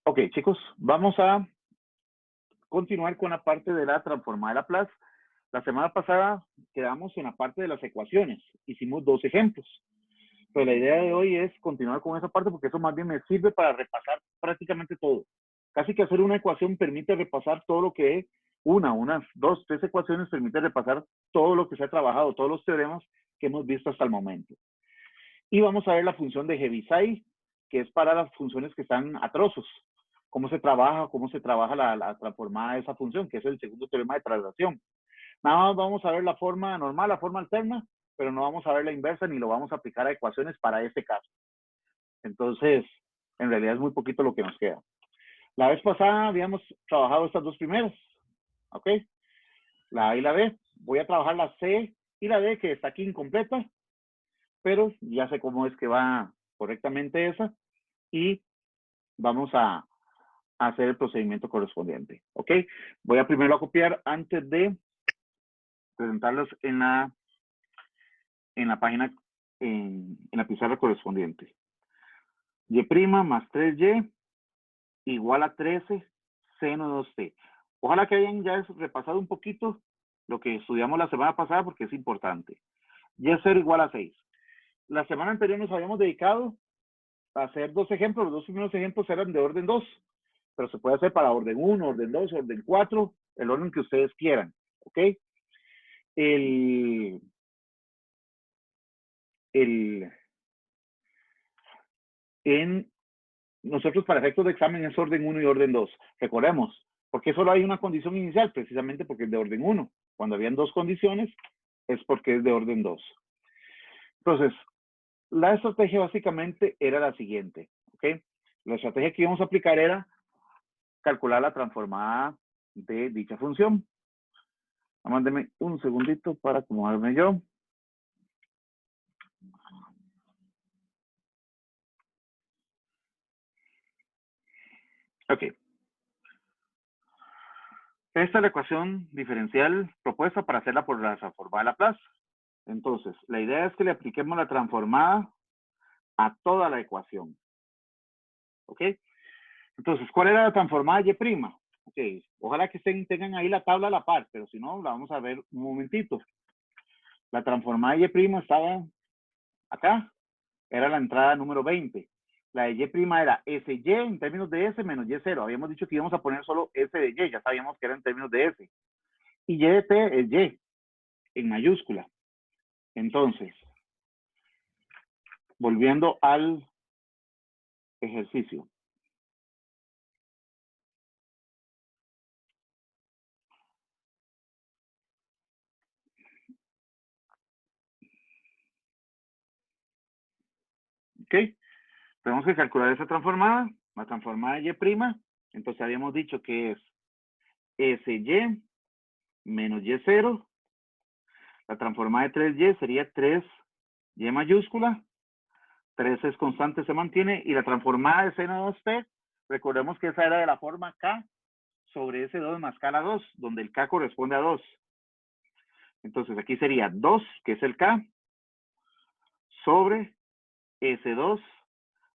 Ok, chicos, vamos a continuar con la parte de la transformada de Laplace. La semana pasada quedamos en la parte de las ecuaciones. Hicimos 2 ejemplos. Pero la idea de hoy es continuar con esa parte porque eso más bien me sirve para repasar prácticamente todo. Casi que hacer una ecuación permite repasar todo lo que unas 2, 3 ecuaciones permite repasar todo lo que se ha trabajado, todos los teoremas que hemos visto hasta el momento. Y vamos a ver la función de Heaviside, que es para las funciones que están a trozos. Cómo se trabaja la transformada de esa función, que es el segundo teorema de traslación. Nada más vamos a ver la forma normal, la forma alterna, pero no vamos a ver la inversa ni lo vamos a aplicar a ecuaciones para este caso. Entonces, en realidad es muy poquito lo que nos queda. La vez pasada habíamos trabajado estas dos primeras, ¿ok? La A y la B. Voy a trabajar la C y la D, que está aquí incompleta, pero ya sé cómo es que va correctamente esa y vamos a hacer el procedimiento correspondiente, ¿ok? Voy a primero a copiar antes de presentarlos en la página, en la pizarra correspondiente. Y' más 3y igual a 13 seno 2t. Ojalá que hayan ya repasado un poquito lo que estudiamos la semana pasada porque es importante. Y0 igual a 6. La semana anterior nos habíamos dedicado a hacer 2 ejemplos. Los 2 primeros ejemplos eran de orden 2, pero se puede hacer para orden 1, orden 2, orden 4, el orden que ustedes quieran, ¿ok? Nosotros para efectos de examen es orden 1 y orden 2. Recordemos, ¿por qué solo hay una condición inicial? Precisamente porque es de orden 1. Cuando habían 2 condiciones, es porque es de orden 2. Entonces, la estrategia básicamente era la siguiente, ¿ok? La estrategia que íbamos a aplicar era calcular la transformada de dicha función. Mándeme un segundito para acomodarme yo. Ok. Esta es la ecuación diferencial propuesta para hacerla por la transformada de Laplace. Entonces, la idea es que le apliquemos la transformada a toda la ecuación. ¿Ok? Entonces, ¿cuál era la transformada de Y'? Ok, ojalá que tengan ahí la tabla a la par, pero si no, la vamos a ver un momentito. La transformada de Y' estaba acá, era la entrada número 20. La de Y' era SY en términos de S menos Y0. Habíamos dicho que íbamos a poner solo S de Y, ya sabíamos que era en términos de S. Y Y de T es Y, en mayúscula. Entonces, volviendo al ejercicio. ¿Ok? Tenemos que calcular esa transformada, la transformada de Y'. Entonces habíamos dicho que es SY menos Y0. La transformada de 3Y sería 3Y mayúscula. 3 es constante, se mantiene. Y la transformada de seno 2t, recordemos que esa era de la forma K sobre S2 más K a la 2, donde el K corresponde a 2. Entonces aquí sería 2, que es el K, sobre S2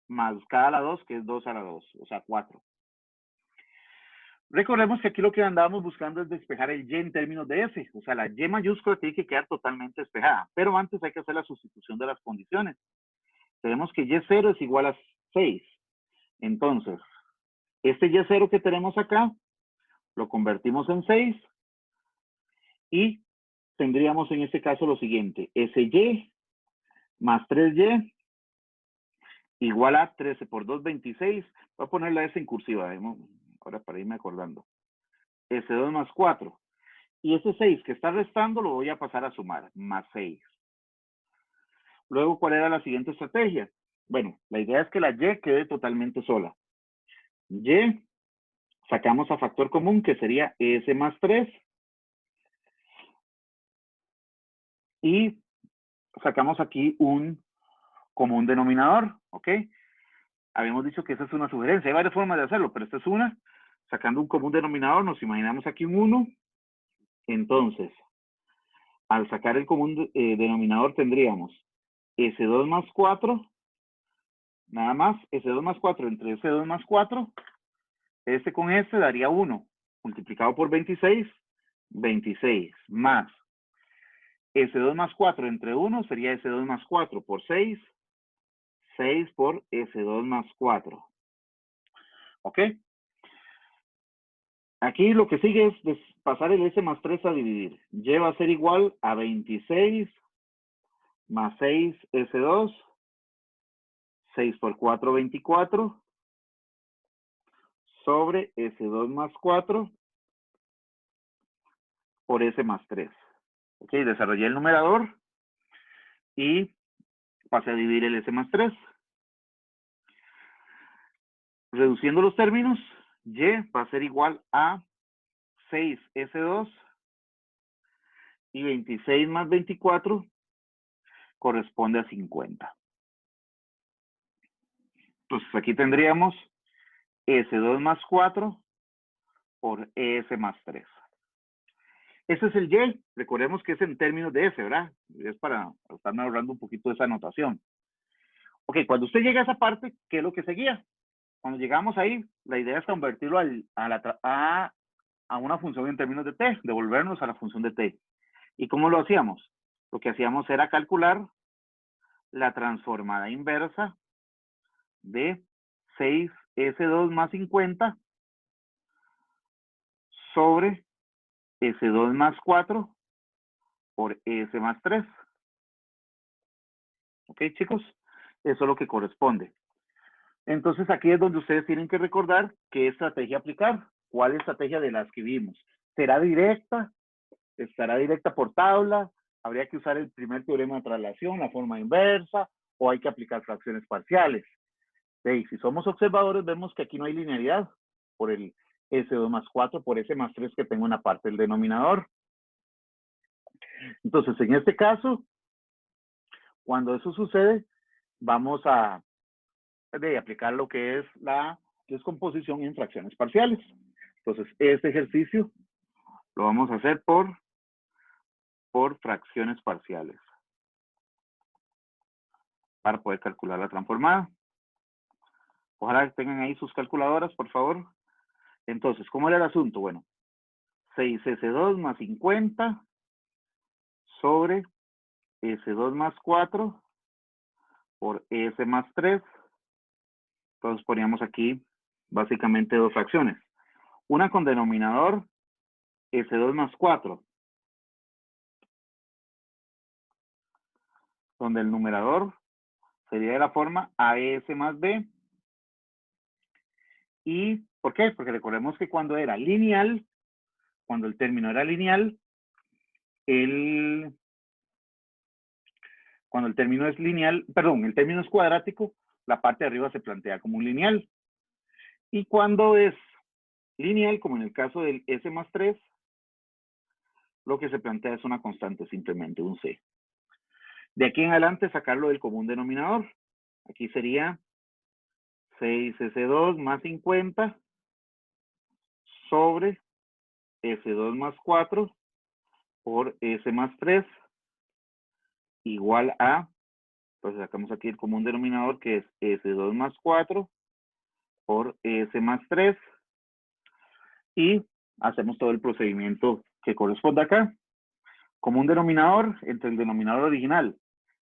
más K a la 2, que es 2 a la 2, o sea, 4. Recordemos que aquí lo que andábamos buscando es despejar el Y en términos de S. O sea, la Y mayúscula tiene que quedar totalmente despejada. Pero antes hay que hacer la sustitución de las condiciones. Tenemos que Y0 es igual a 6. Entonces, este Y0 que tenemos acá, lo convertimos en 6. Y tendríamos en este caso lo siguiente. SY más 3Y igual a 13 por 2, 26. Voy a poner la S en cursiva. Ahora para irme acordando. S2 más 4. Y ese 6 que está restando lo voy a pasar a sumar, más 6. Luego, ¿cuál era la siguiente estrategia? Bueno, la idea es que la Y quede totalmente sola. Y, sacamos a factor común, que sería S más 3. Y sacamos aquí un común denominador, ¿ok? Habíamos dicho que esa es una sugerencia. Hay varias formas de hacerlo, pero esta es una. Sacando un común denominador, nos imaginamos aquí un 1. Entonces, al sacar el común denominador tendríamos S2 más 4, nada más, S2 más 4 entre S2 más 4, S con S daría 1. Multiplicado por 26, 26. Más S2 más 4 entre 1 sería S2 más 4 por 6. 6 por S2 más 4. ¿Ok? Aquí lo que sigue es pasar el S más 3 a dividir. Y va a ser igual a 26 más 6 S2. 6 por 4, 24. Sobre S2 más 4 por S más 3. Ok, desarrollé el numerador y pasé a dividir el S más 3. Reduciendo los términos, Y va a ser igual a 6S2 y 26 más 24 corresponde a 50. Entonces aquí tendríamos S2 más 4 por S más 3. Ese es el Y. Recordemos que es en términos de S, ¿verdad? Es para estarme ahorrando un poquito de esa anotación. Ok, cuando usted llega a esa parte, ¿qué es lo que seguía? Cuando llegamos ahí, la idea es convertirlo a una función en términos de t, devolvernos a la función de t. ¿Y cómo lo hacíamos? Lo que hacíamos era calcular la transformada inversa de 6S2 más 50 sobre S2 más 4 por S más 3. ¿Ok, chicos? Eso es lo que corresponde. Entonces, aquí es donde ustedes tienen que recordar qué estrategia aplicar. ¿Cuál estrategia de las que vimos? ¿Será directa? ¿Estará directa por tabla? ¿Habría que usar el primer teorema de traslación, la forma inversa? ¿O hay que aplicar fracciones parciales? Y si somos observadores, vemos que aquí no hay linealidad por el S2 más 4 por S más 3 que tengo en la parte del denominador. Entonces, en este caso, cuando eso sucede, vamos a aplicar lo que es la descomposición en fracciones parciales. Entonces, este ejercicio lo vamos a hacer por fracciones parciales para poder calcular la transformada. Ojalá que tengan ahí sus calculadoras, por favor. Entonces, ¿cómo era el asunto? Bueno, 6S2 más 50 sobre S2 más 4 por S más 3. Entonces poníamos aquí básicamente dos fracciones. Una con denominador S2 más 4, donde el numerador sería de la forma AS más B. ¿Y por qué? Porque recordemos que cuando era lineal, cuando el término era lineal, cuando el término es lineal, perdón, el término es cuadrático, la parte de arriba se plantea como un lineal. Y cuando es lineal, como en el caso del S más 3, lo que se plantea es una constante, simplemente un C. De aquí en adelante, sacarlo del común denominador. Aquí sería 6S2 más 50 sobre S2 más 4 por S más 3 igual a, entonces sacamos aquí el común denominador que es S2 más 4 por S más 3 y hacemos todo el procedimiento que corresponde acá. Común denominador entre el denominador original,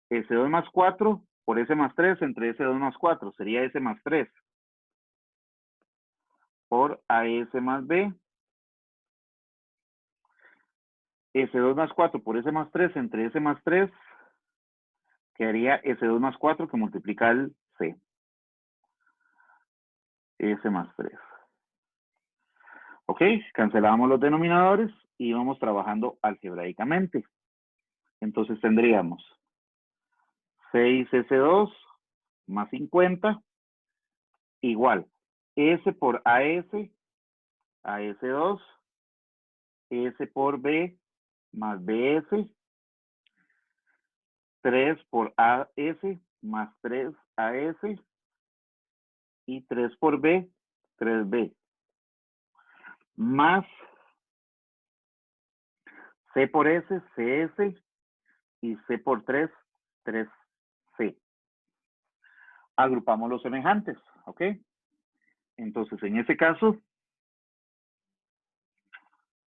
S2 más 4 por S más 3 entre S2 más 4, sería S más 3 por AS más B. S2 más 4 por S más 3 entre S más 3 quedaría S2 más 4 que multiplica el C. S más 3. Ok, cancelamos los denominadores y vamos trabajando algebraicamente. Entonces tendríamos 6S2 más 50 igual S por AS, AS2, S por B más BS, 3 por AS más 3AS y 3 por B, 3B. Más C por S, CS y C por 3, 3C. Agrupamos los semejantes, ¿ok? Entonces, en ese caso,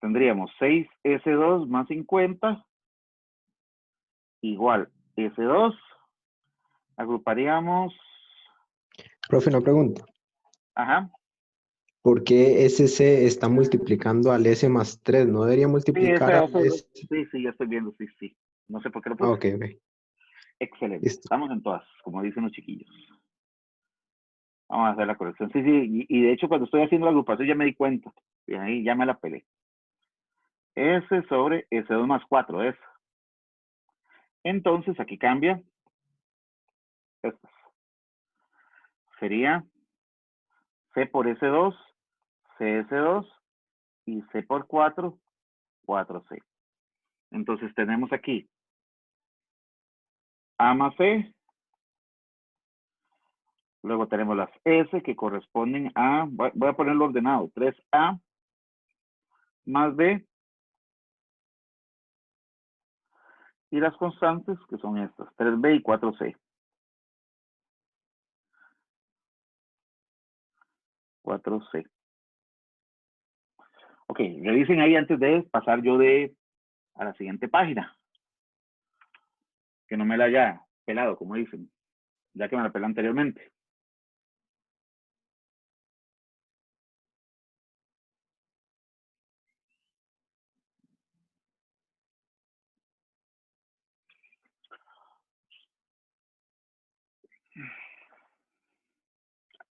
tendríamos 6S2 más 50 igual S2. Agruparíamos. Profe, una pregunta. Ajá. ¿Por qué SC está multiplicando al S más 3? ¿No debería Sí, multiplicar al S? sí, ya estoy viendo, sí. No sé por qué lo Ah, puse. ok, ok. Excelente. Listo. Estamos en todas, como dicen los chiquillos. Vamos a hacer la corrección. Sí, y de hecho cuando estoy haciendo la agrupación ya me di cuenta. Y ahí ya me la pelé. S sobre S2 más 4 es. Entonces aquí cambia. Estas. Sería C por S2, CS2 y C por 4, 4C. Entonces tenemos aquí A más C. Luego tenemos las S que corresponden a, voy a ponerlo ordenado, 3A más B. Y las constantes que son estas, 3B y 4C. 4C. Ok, revisen ahí antes de pasar yo a la siguiente página. Que no me la haya pelado, como dicen, ya que me la pelé anteriormente.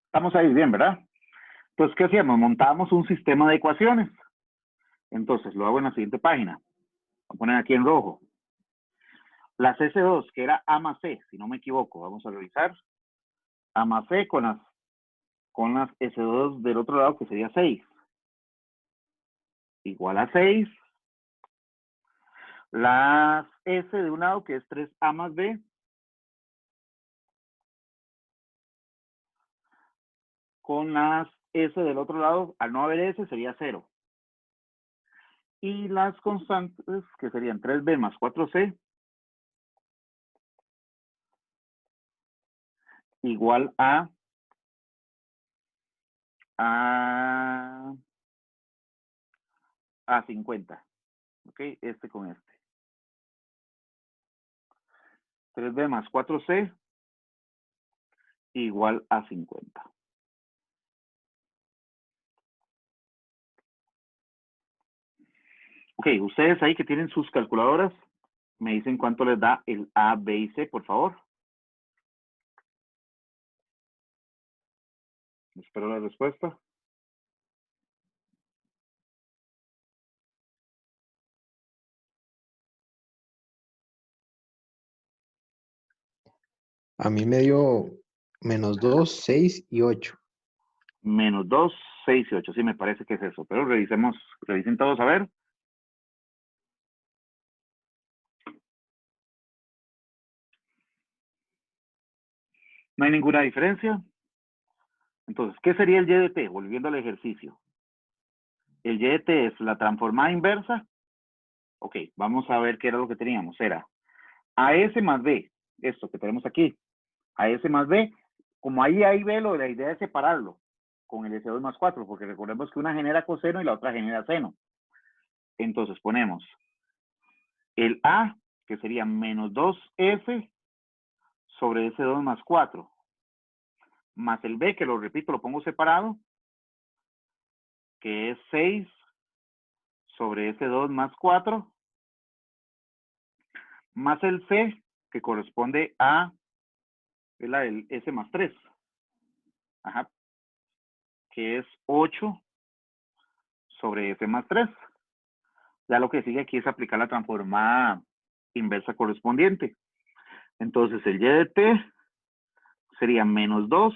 Estamos ahí bien, ¿verdad? Entonces, ¿qué hacíamos? Montábamos un sistema de ecuaciones. Entonces, lo hago en la siguiente página. Voy a poner aquí en rojo. Las S2, que era A más C, si no me equivoco, vamos a revisar. A más C con las S2 del otro lado, que sería 6. Igual a 6. Las S de un lado, que es 3A más B. Con las S del otro lado, al no haber S, sería 0. Y las constantes, que serían 3B más 4C, igual a 50. ¿Ok? Este con este. 3B más 4C igual a 50. Ok, ustedes ahí que tienen sus calculadoras, me dicen cuánto les da el A, B y C, por favor. Espero la respuesta. A mí me dio -2, 6 y 8. Menos 2, 6 y 8. Sí, me parece que es eso. Pero revisen todos a ver. No hay ninguna diferencia. Entonces, ¿qué sería el Y de T? Volviendo al ejercicio. El Y de T es la transformada inversa. Ok, vamos a ver qué era lo que teníamos. Era AS más B. Esto que tenemos aquí. AS más B. Como ahí hay B, la idea es separarlo con el S2 más 4, porque recordemos que una genera coseno y la otra genera seno. Entonces ponemos el A, que sería menos 2F sobre S2 más 4, más el B, que lo repito, lo pongo separado, que es 6 sobre S2 más 4, más el C, que corresponde a el S más 3, ajá, que es 8 sobre S más 3. Ya lo que sigue aquí es aplicar la transformada inversa correspondiente. Entonces el Y de T sería menos 2.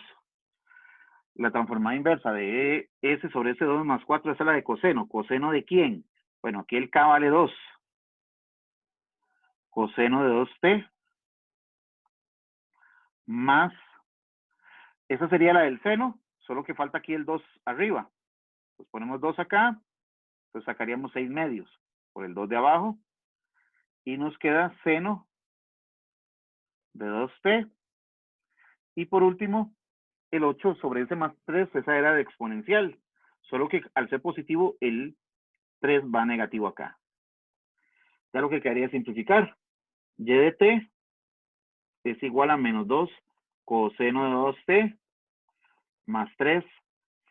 La transformada inversa de S sobre S2 más 4 es la de coseno. ¿Coseno de quién? Bueno, aquí el K vale 2. Coseno de 2T más, esa sería la del seno, solo que falta aquí el 2 arriba. Pues ponemos 2 acá, pues sacaríamos 6 medios por el 2 de abajo y nos queda seno de 2T. Y por último, el 8 sobre S más 3, esa era de exponencial. Solo que al ser positivo, el 3 va negativo acá. Ya lo que quedaría es simplificar. Y de t es igual a menos 2 coseno de 2t más 3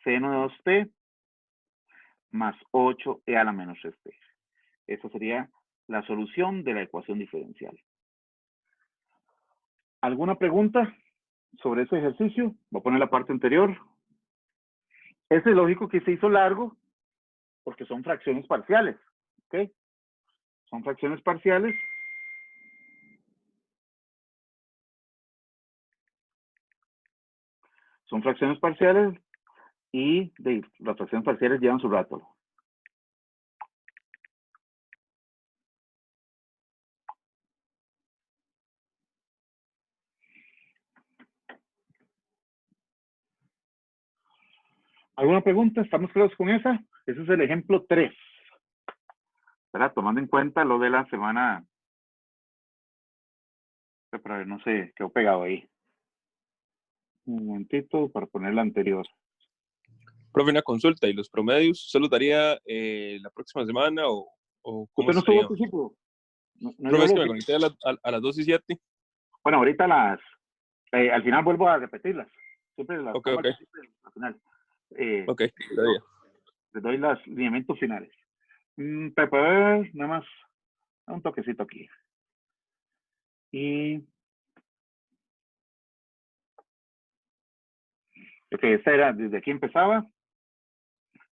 seno de 2t más 8e a la menos 3t. Esa sería la solución de la ecuación diferencial. ¿Alguna pregunta sobre ese ejercicio? Voy a poner la parte anterior. Es lógico que se hizo largo porque son fracciones parciales. ¿Ok? Son fracciones parciales. Son fracciones parciales y las fracciones parciales llevan su rato. ¿Alguna pregunta? ¿Estamos claros con esa? Ese es el ejemplo 3. ¿Verdad? Tomando en cuenta lo de la semana. Pero a ver, no sé, quedó pegado ahí. Un momentito para poner la anterior. Profe, una consulta, ¿y los promedios usted los daría la próxima semana o cómo ¿Usted no sería? estuvo anticipo? No Profe, es que llegó me los... conecté a las 2:07. Bueno, ahorita al final vuelvo a repetirlas. Siempre las Ok, pongo ok. al final. Ok, está bien. Les doy los lineamientos finales. Nada más un toquecito aquí. Y... Ok, esta era, desde aquí empezaba.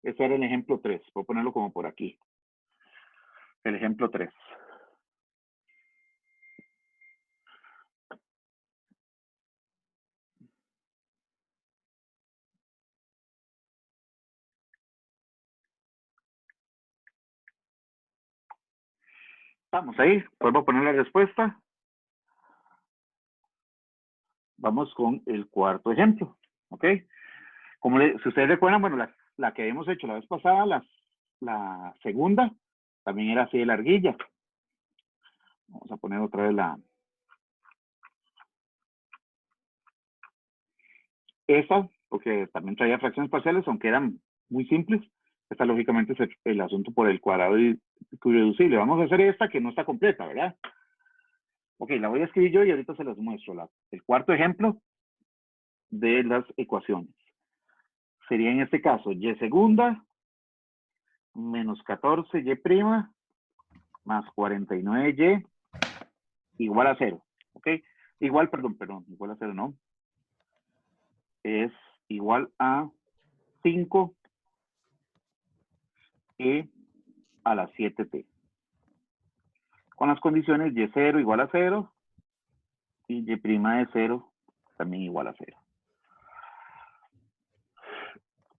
Este era el ejemplo 3. Voy a ponerlo como por aquí. El ejemplo 3. Vamos ahí. Vuelvo a poner la respuesta. Vamos con el cuarto ejemplo. ¿Ok? Si ustedes recuerdan, bueno, la que habíamos hecho la vez pasada, la segunda, también era así de larguilla. Vamos a poner otra vez esa, porque también traía fracciones parciales, aunque eran muy simples. Esta lógicamente es el asunto por el cuadrado irreducible. Vamos a hacer esta que no está completa, ¿verdad? Ok, la voy a escribir yo y ahorita se las muestro. El cuarto ejemplo de las ecuaciones. Sería en este caso y segunda menos 14y' más 49y igual a 0. ¿Ok? Igual a 0 no. Es igual a 5 a la 7t. Con las condiciones y0 igual a 0 y y' de 0 también igual a 0.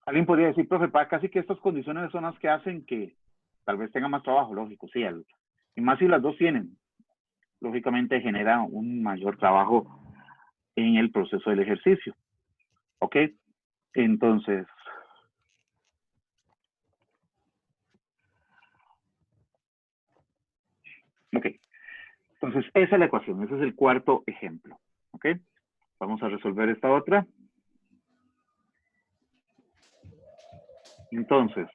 Alguien podría decir, profe, casi que estas condiciones son las que hacen que tal vez tenga más trabajo, lógico, sí. Y más si las dos tienen, lógicamente genera un mayor trabajo en el proceso del ejercicio. ¿Ok? Entonces, ok. Entonces, esa es la ecuación. Ese es el cuarto ejemplo. ¿Ok? Vamos a resolver esta otra. Entonces,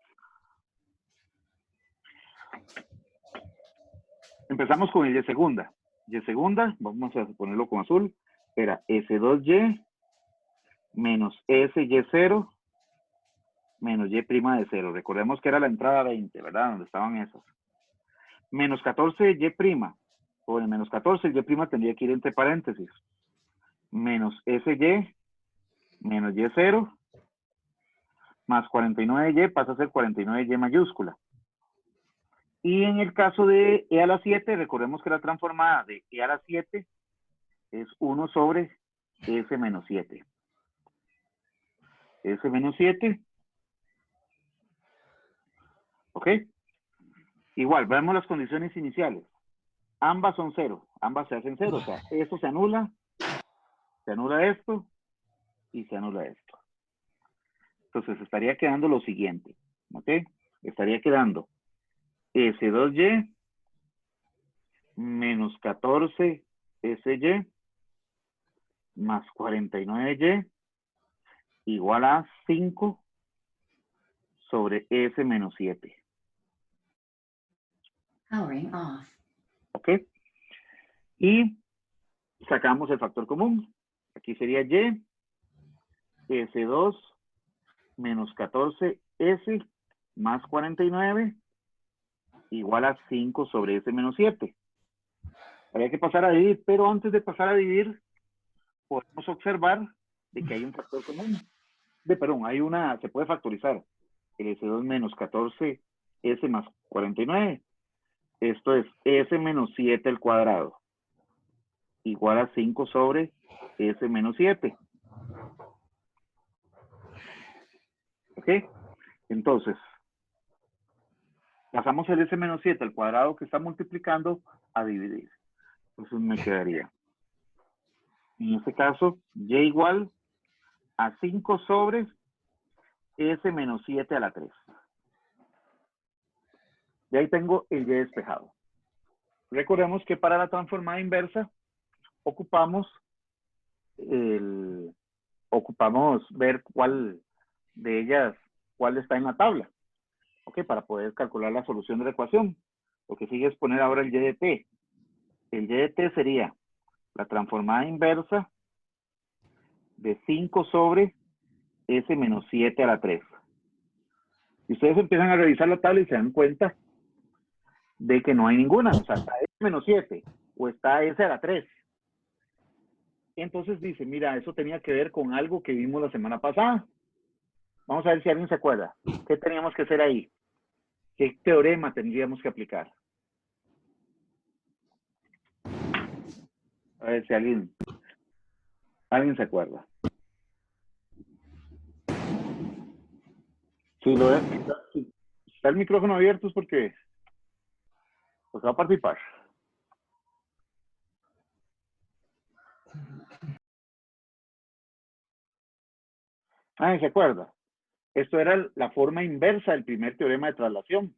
empezamos con el y segunda. Y segunda, vamos a ponerlo con azul, era S2y menos SY0 menos Y' de 0. Recordemos que era la entrada 20, ¿verdad? Donde estaban esas. Menos 14Y'. O en menos 14, Y' tendría que ir entre paréntesis. Menos SY menos Y0 más 49y pasa a ser 49y mayúscula. Y en el caso de e a la 7, recordemos que la transformada de e a la 7 es 1 sobre s menos 7. S menos 7. ¿Ok? Igual, veamos las condiciones iniciales. Ambas son 0. Ambas se hacen 0. O sea, esto se anula esto y se anula esto. Entonces, estaría quedando lo siguiente. ¿Ok? Estaría quedando S2y menos 14 SY más 49y igual a 5 sobre S menos 7. Powering off. ¿Ok? Y sacamos el factor común. Aquí sería Y, S2 menos 14S más 49 igual a 5 sobre S menos 7. Habría que pasar a dividir, pero antes de pasar a dividir, podemos observar de que hay un factor común. Se puede factorizar el S2 menos 14S más 49. Esto es S menos 7 al cuadrado igual a 5 sobre S menos 7. ¿Ok? Entonces, pasamos el S menos 7 al cuadrado que está multiplicando a dividir. Entonces me quedaría, en este caso, Y igual a 5 sobre S menos 7 a la 3. Y ahí tengo el Y despejado. Recordemos que para la transformada inversa ocupamos ver cuál de ellas, cuál está en la tabla. ¿Ok? Para poder calcular la solución de la ecuación. Lo que sigue es poner ahora el Y de T. El Y de T sería la transformada inversa de 5 sobre S menos 7 a la 3. Y ustedes empiezan a revisar la tabla y se dan cuenta de que no hay ninguna. O sea, está S menos 7 o está S a la 3. Entonces dice, mira, eso tenía que ver con algo que vimos la semana pasada. Vamos a ver si alguien se acuerda. ¿Qué teníamos que hacer ahí? ¿Qué teorema tendríamos que aplicar? A ver si alguien se acuerda. Si está el micrófono abierto es porque va a participar. ¿Se acuerda? Esto era la forma inversa del primer teorema de traslación.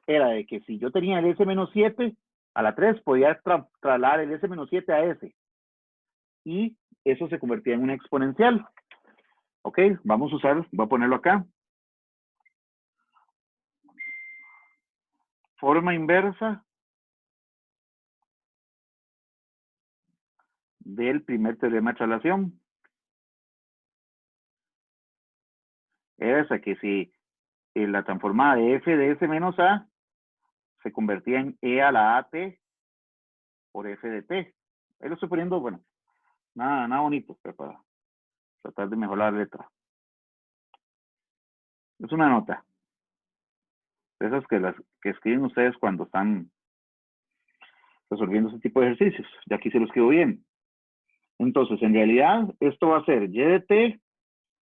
Era de que si yo tenía el S menos 7 a la 3, podía trasladar el S menos 7 a S. Y eso se convertía en una exponencial. Ok, voy a ponerlo acá. Forma inversa del primer teorema de traslación. Esa que si la transformada de f de S menos A se convertía en E a la AT por F de T. Ahí lo estoy poniendo, bueno, nada bonito, pero para tratar de mejorar la letra. Es una nota. Esas que escriben ustedes cuando están resolviendo ese tipo de ejercicios. Ya aquí se lo escribo bien. Entonces, en realidad, esto va a ser Y de T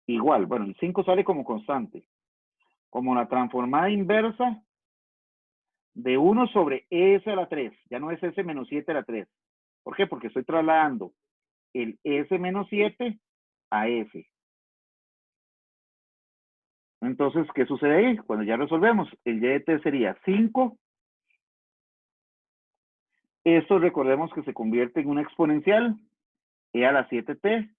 igual. Bueno, el 5 sale como constante. Como la transformada inversa de 1 sobre S a la 3. Ya no es S menos 7 a la 3. ¿Por qué? Porque estoy trasladando el S menos 7 a S. Entonces, ¿qué sucede ahí? Cuando ya resolvemos, el Y de T sería 5. Esto recordemos que se convierte en una exponencial, E a la 7T.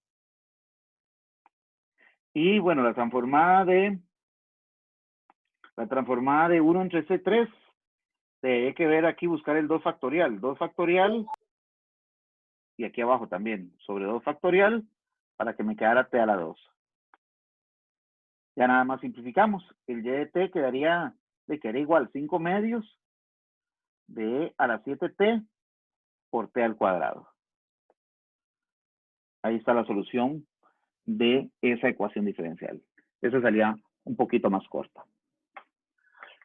Y bueno, la transformada de 1 entre C3, hay que ver aquí, buscar el 2 factorial. 2 factorial, y aquí abajo también, sobre 2 factorial, para que me quedara T a la 2. Ya nada más simplificamos. El Y de T quedaría igual 5 medios de E a la 7T por T al cuadrado. Ahí está la solución de esa ecuación diferencial. Esa salía un poquito más corta.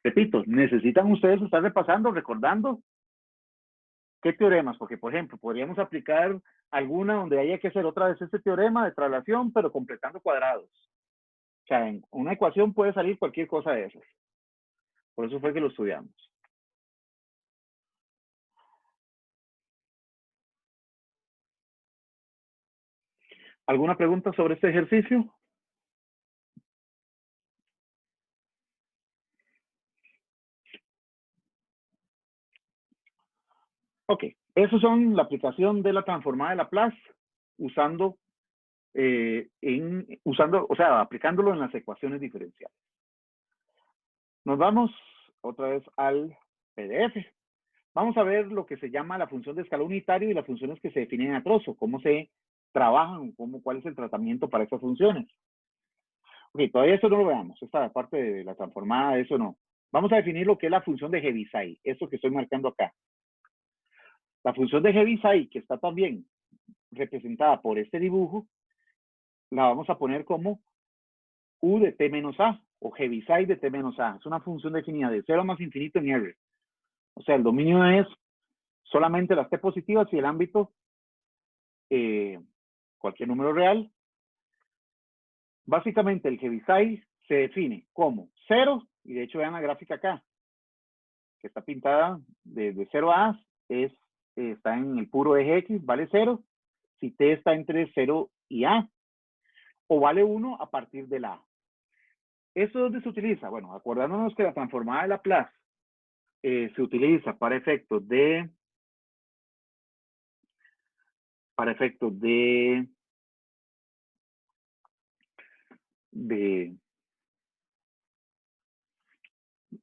Repito, necesitan ustedes estar repasando, recordando qué teoremas, porque por ejemplo, podríamos aplicar alguna donde haya que hacer otra vez este teorema de traslación, pero completando cuadrados. O sea, en una ecuación puede salir cualquier cosa de esas. Por eso fue que lo estudiamos. ¿Alguna pregunta sobre este ejercicio? Ok, esos son la aplicación de la transformada de Laplace aplicándolo en las ecuaciones diferenciales. Nos vamos otra vez al PDF. Vamos a ver lo que se llama la función de escalón unitario y las funciones que se definen a trozo, cómo se trabajan, cuál es el tratamiento para esas funciones. Ok, todavía eso no lo veamos, esta parte de la transformada, eso no. Vamos a definir lo que es la función de Heaviside, eso que estoy marcando acá. La función de Heaviside, que está también representada por este dibujo, la vamos a poner como U de T menos A, o Heaviside de T menos A. Es una función definida de 0 más infinito en R. O sea, el dominio es solamente las T positivas y el ámbito cualquier número real. Básicamente el Heaviside se define como 0, y de hecho vean la gráfica acá, que está pintada de 0 a A, está en el puro eje X, vale 0, si T está entre 0 y A, o vale 1 a partir de la A. ¿Eso dónde se utiliza? Bueno, acordándonos que la transformada de Laplace se utiliza para efectos de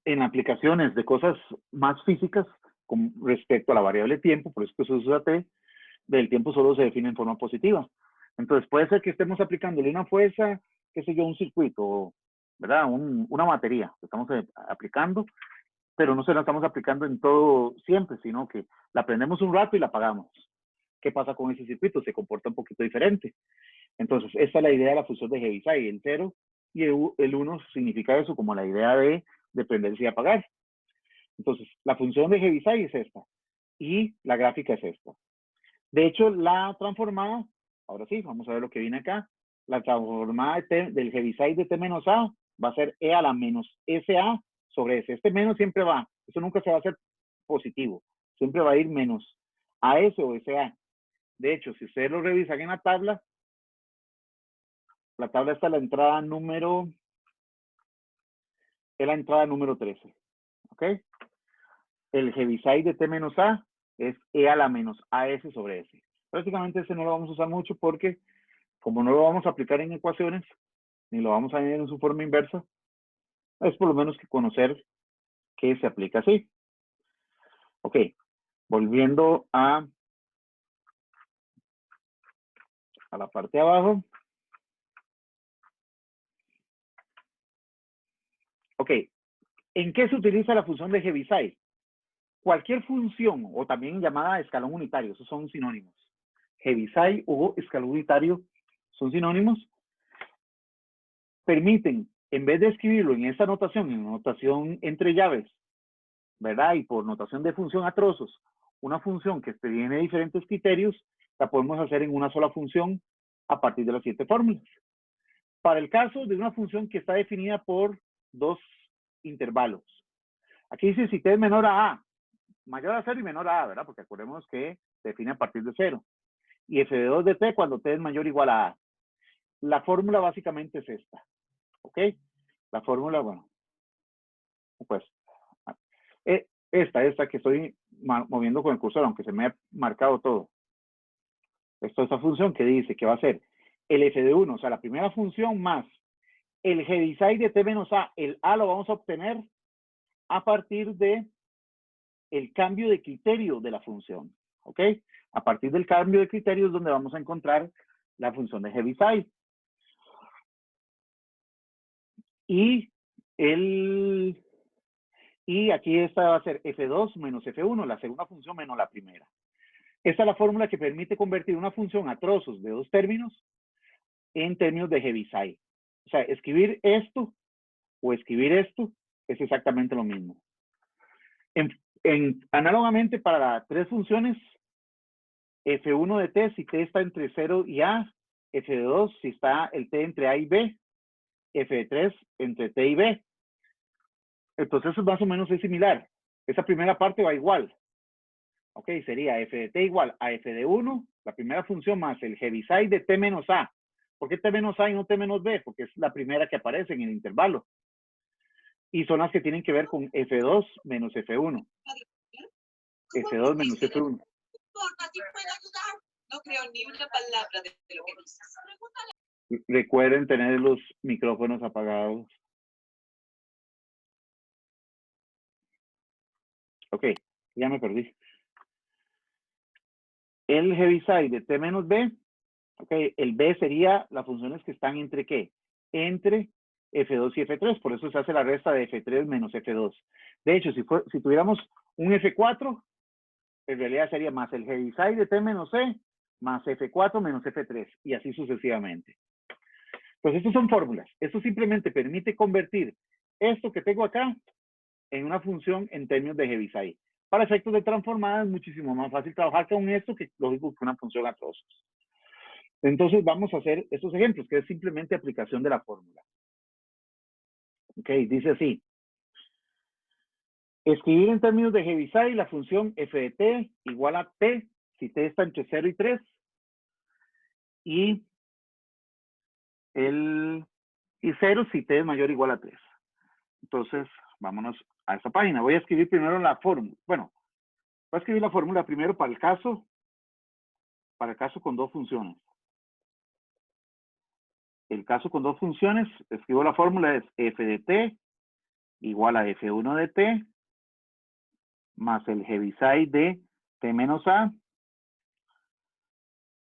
en aplicaciones de cosas más físicas con respecto a la variable tiempo, por eso que se usa T, del tiempo solo se define en forma positiva. Entonces puede ser que estemos aplicándole una fuerza, qué sé yo, un circuito, ¿verdad? Una batería que estamos aplicando, pero no se la estamos aplicando en todo siempre, sino que la prendemos un rato y la apagamos. ¿Qué pasa con ese circuito? Se comporta un poquito diferente. Entonces, esta es la idea de la función de Heaviside, el 0 y el 1 significa eso, como la idea de prenderse y apagar. Entonces, la función de Heaviside es esta y la gráfica es esta. De hecho, la transformada, ahora sí, vamos a ver lo que viene acá. La transformada del Heaviside de T menos A va a ser E a la menos SA sobre S. Este menos siempre va, eso nunca se va a hacer positivo, siempre va a ir menos AS o SA. De hecho, si ustedes lo revisan en la tabla está la entrada número 13. ¿Ok? El Heaviside de T menos A es E a la menos AS sobre S. Prácticamente ese no lo vamos a usar mucho porque como no lo vamos a aplicar en ecuaciones, ni lo vamos a añadir en su forma inversa, es por lo menos que conocer que se aplica así. Ok, volviendo a la parte de abajo. Ok, ¿en qué se utiliza la función de Heaviside? Cualquier función, o también llamada escalón unitario, esos son sinónimos. Heaviside o escalón unitario son sinónimos. Permiten, en vez de escribirlo en esa notación, en notación entre llaves, ¿verdad? Y por notación de función a trozos, una función que tiene diferentes criterios, la podemos hacer en una sola función a partir de las 7 fórmulas. Para el caso de una función que está definida por 2 intervalos. Aquí dice si t es menor a A, mayor a 0 y menor a A, ¿verdad? Porque acordemos que se define a partir de 0. Y f de 2 de t cuando t es mayor o igual a A. La fórmula básicamente es esta. ¿Ok? La fórmula, bueno, pues, esta que estoy moviendo con el cursor, aunque se me ha marcado todo. Esto es esa función que dice que va a ser el f de 1, o sea, la primera función más el Heaviside de t menos a. El a lo vamos a obtener a partir de el cambio de criterio de la función. ¿Ok? A partir del cambio de criterio es donde vamos a encontrar la función de Heaviside. Y aquí esta va a ser f2 menos f1, la segunda función menos la primera. Esta es la fórmula que permite convertir una función a trozos de 2 términos en términos de Heaviside. O sea, escribir esto o escribir esto es exactamente lo mismo. Análogamente para 3 funciones, f1 de t si t está entre 0 y a, f de 2 si está el t entre a y b, f de 3 entre t y b. Entonces más o menos es similar. Esa primera parte va igual. Ok, sería f de t igual a f de 1, la primera función más el Heaviside de t menos a. ¿Por qué t menos a y no t menos b? Porque es la primera que aparece en el intervalo. Y son las que tienen que ver con f2 menos f1. f2 menos f1. No creo ni una palabra de lo que dices. Recuerden tener los micrófonos apagados. Ok, ya me perdí. El Heaviside de T menos B, ok, el B sería las funciones que están entre ¿qué? Entre F2 y F3, por eso se hace la resta de F3 menos F2. De hecho, si tuviéramos un F4, en realidad sería más el Heaviside de T menos C, más F4 menos F3, y así sucesivamente. Pues estas son fórmulas. Esto simplemente permite convertir esto que tengo acá en una función en términos de Heaviside. Para efectos de transformada es muchísimo más fácil trabajar con esto que, lógico, que una función a trozos. Entonces vamos a hacer estos ejemplos, que es simplemente aplicación de la fórmula. Ok, dice así. Escribir en términos de Heaviside la función f de t igual a t, si t está entre 0 y 3, y 0 si t es mayor o igual a 3. Entonces, vámonos a esta página. Voy a escribir primero la fórmula. Bueno, voy a escribir la fórmula primero para el caso con dos funciones. El caso con dos funciones, escribo la fórmula, es f de t igual a f1 de t más el Heaviside de t menos a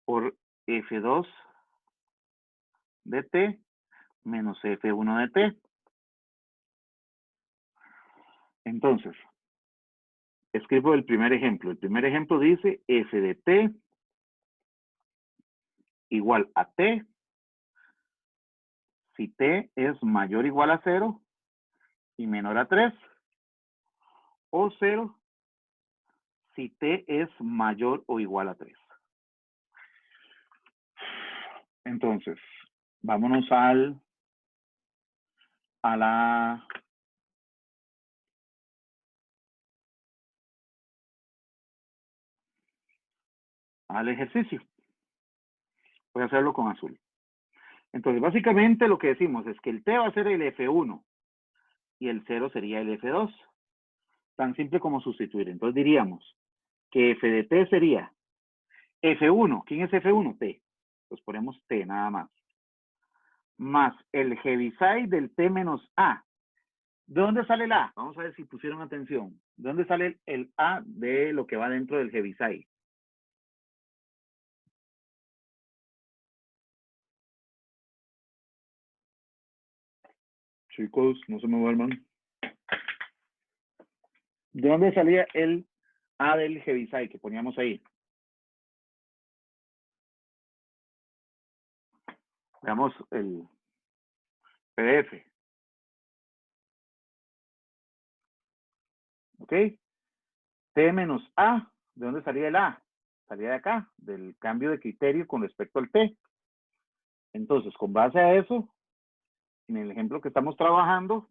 por f2 de t menos f1 de t. Entonces, escribo el primer ejemplo. El primer ejemplo dice f de t igual a t si t es mayor o igual a 0 y menor a 3, o 0 si t es mayor o igual a 3. Entonces, vámonos al ejercicio. Voy a hacerlo con azul. Entonces, básicamente lo que decimos es que el t va a ser el f1 y el 0 sería el f2. Tan simple como sustituir. Entonces diríamos que f de t sería f1. ¿Quién es f1? T. Pues ponemos t nada más. Más el Heaviside del t menos a. ¿De dónde sale el a? Vamos a ver si pusieron atención. ¿De dónde sale el a de lo que va dentro del Heaviside? Chicos, no se me vuelvan. ¿De dónde salía el a del Heaviside que poníamos ahí? Veamos el PDF. ¿Ok? T menos A. ¿De dónde salía el A? Salía de acá, del cambio de criterio con respecto al T. Entonces, con base a eso, en el ejemplo que estamos trabajando,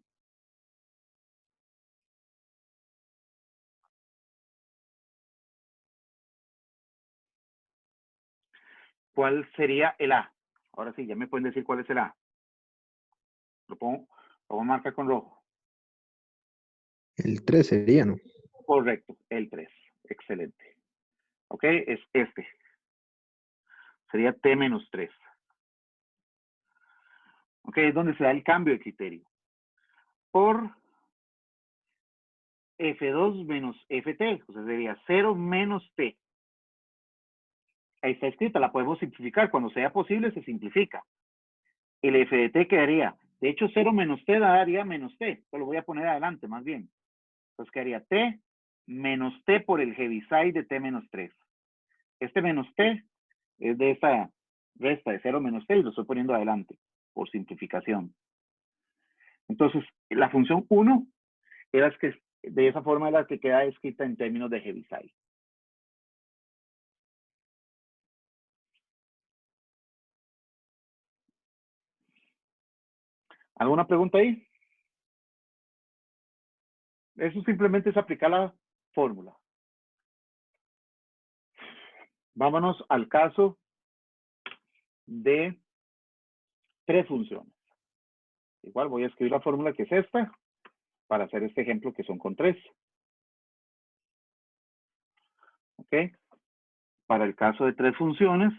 ¿cuál sería el A? Ahora sí, ya me pueden decir cuál es el A. Lo pongo a marcar con rojo. El 3 sería, ¿no? Correcto, el 3. Excelente. ¿Ok? Es este. Sería T menos 3. ¿Ok? Es donde se da el cambio de criterio. Por F2 menos FT. O sea, sería 0 menos T. Ahí está escrita, la podemos simplificar. Cuando sea posible, se simplifica. El f de t quedaría, de hecho, 0 menos t daría menos t. Esto lo voy a poner adelante, más bien. Entonces quedaría t menos t por el Heaviside de t menos 3. Este menos t es de esta resta de 0 menos t y lo estoy poniendo adelante, por simplificación. Entonces, la función 1 era que de esa forma es la que queda escrita en términos de Heaviside. ¿Alguna pregunta ahí? Eso simplemente es aplicar la fórmula. Vámonos al caso de 3 funciones. Igual voy a escribir la fórmula que es esta para hacer este ejemplo que son con 3. ¿Ok? Para el caso de 3 funciones,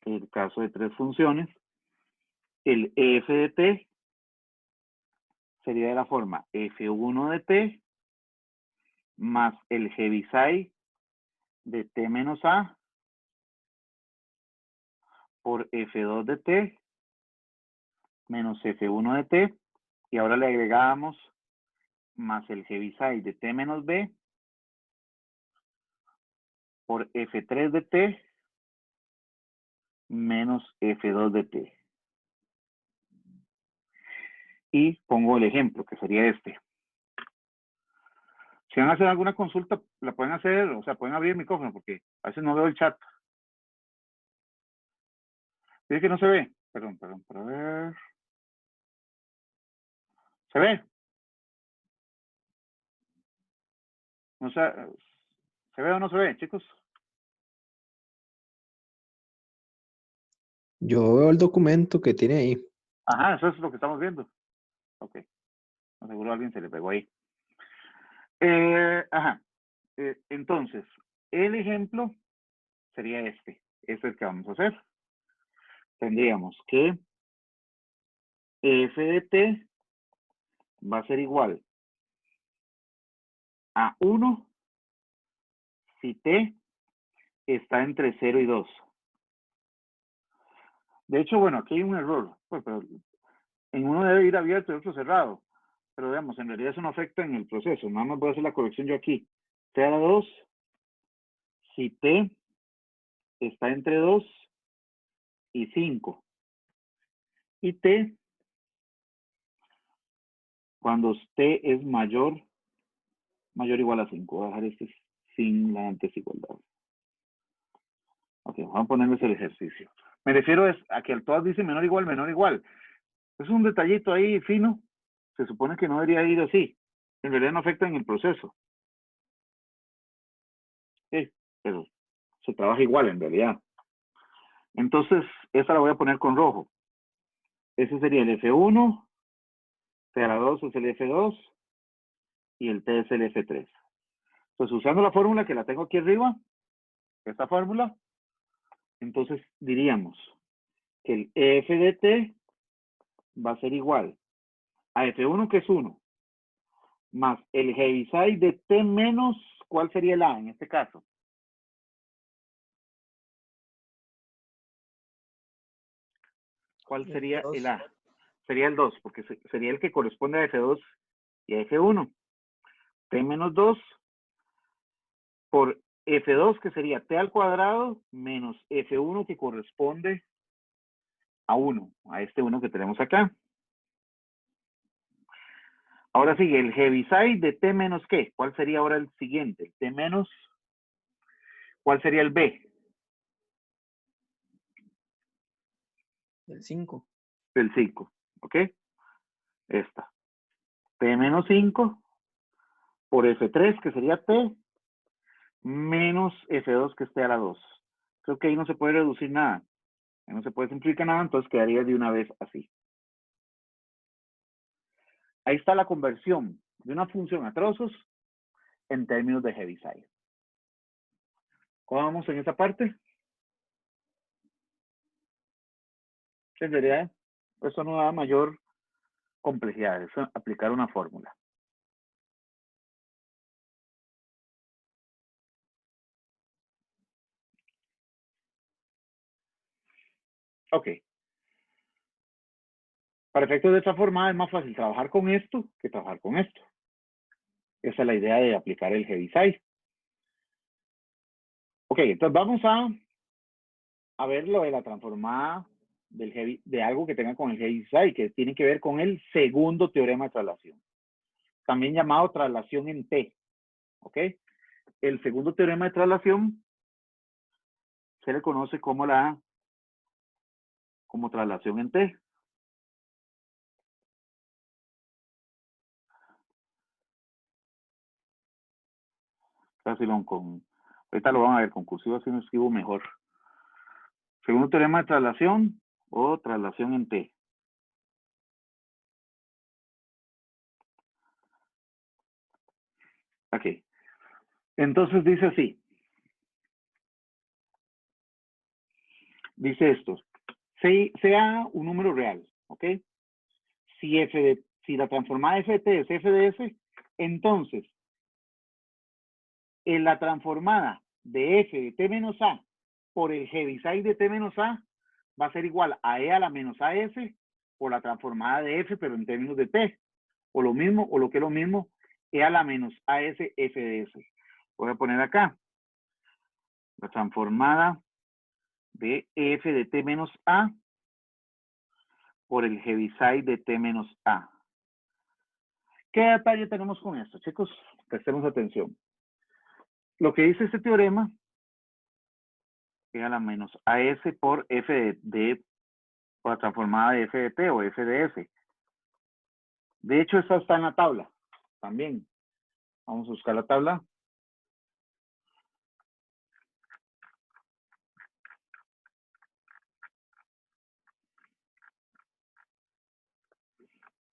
el caso de 3 funciones, el f de t sería de la forma f1 de t más el heaviside de t menos a por f2 de t menos f1 de t, y ahora le agregamos más el heaviside de t menos b por f3 de t menos f2 de t. Y pongo el ejemplo, que sería este. Si van a hacer alguna consulta, la pueden hacer, o sea, pueden abrir el micrófono, porque a veces no veo el chat. Dice que no se ve. Perdón, para ver. ¿Se ve? No sé, ¿se ve o no se ve, chicos? Yo veo el documento que tiene ahí. Ajá, eso es lo que estamos viendo. Ok. No, seguro a alguien se le pegó ahí. Ajá. Entonces, el ejemplo sería este. Este es el que vamos a hacer. Tendríamos que f de t va a ser igual a 1 si t está entre 0 y 2. De hecho, bueno, aquí hay un error. Pues, pero en uno debe ir abierto y otro cerrado. Pero veamos, en realidad eso no afecta en el proceso. Nada más voy a hacer la corrección yo aquí. T a la 2 si t está entre 2 y 5. Y t cuando t es mayor o igual a 5. Voy a dejar este sin la desigualdad. Ok, vamos a ponerles el ejercicio. Me refiero a que al todas dice menor o igual. Es un detallito ahí fino. Se supone que no debería ir así. En realidad no afecta en el proceso. Sí, pero se trabaja igual en realidad. Entonces, esta la voy a poner con rojo. Ese sería el F1, T a la 2 es el F2 y el T es el F3. Entonces, usando la fórmula que la tengo aquí arriba, esta fórmula, entonces diríamos que el F de T va a ser igual a F1, que es 1, más el heaviside de T menos, ¿cuál sería el A en este caso? ¿Cuál sería el A? Sería el 2, porque sería el que corresponde a F2 y a F1. T menos 2 por F2, que sería T al cuadrado, menos F1, que corresponde a 1, a este 1 que tenemos acá. Ahora sigue el heaviside de T menos ¿qué? ¿Cuál sería ahora el siguiente? El T menos, ¿cuál sería el B? El 5. El 5, ¿ok? Esta. T menos 5 por F3, que sería T, menos F2, que es T a la 2. Creo que ahí no se puede reducir nada. Ahí no se puede simplificar nada, entonces quedaría de una vez así. Ahí está la conversión de una función a trozos en términos de heaviside. ¿Cómo vamos en esa parte? En realidad, eso no da mayor complejidad, es aplicar una fórmula. Ok. Para efectos de esta forma es más fácil trabajar con esto que trabajar con esto. Esa es la idea de aplicar el heaviside. Ok, entonces vamos a ver lo de la transformada de algo que tenga con el heaviside, que tiene que ver con el segundo teorema de traslación, también llamado traslación en T. ¿Ok? El segundo teorema de traslación se le conoce como traslación en T. Ahorita lo van a ver con cursiva, así me escribo mejor. Segundo teorema de traslación o traslación en T. Ok. Entonces dice así. Dice esto. Sea un número real. ¿ok? Si la transformada f de t es f de s, entonces en la transformada de f de t menos a por el heaviside de t menos a va a ser igual a e a la menos as por la transformada de f, pero en términos de t. O lo mismo, o lo que es lo mismo, e a la menos as f de s. Voy a poner acá la transformada de f de t menos a por el heaviside de t menos a. ¿Qué detalle tenemos con esto, chicos? Prestemos atención. Lo que dice este teorema, e a la menos as por f por la transformada de f de t o f de s. De hecho, esta está en la tabla también. Vamos a buscar la tabla.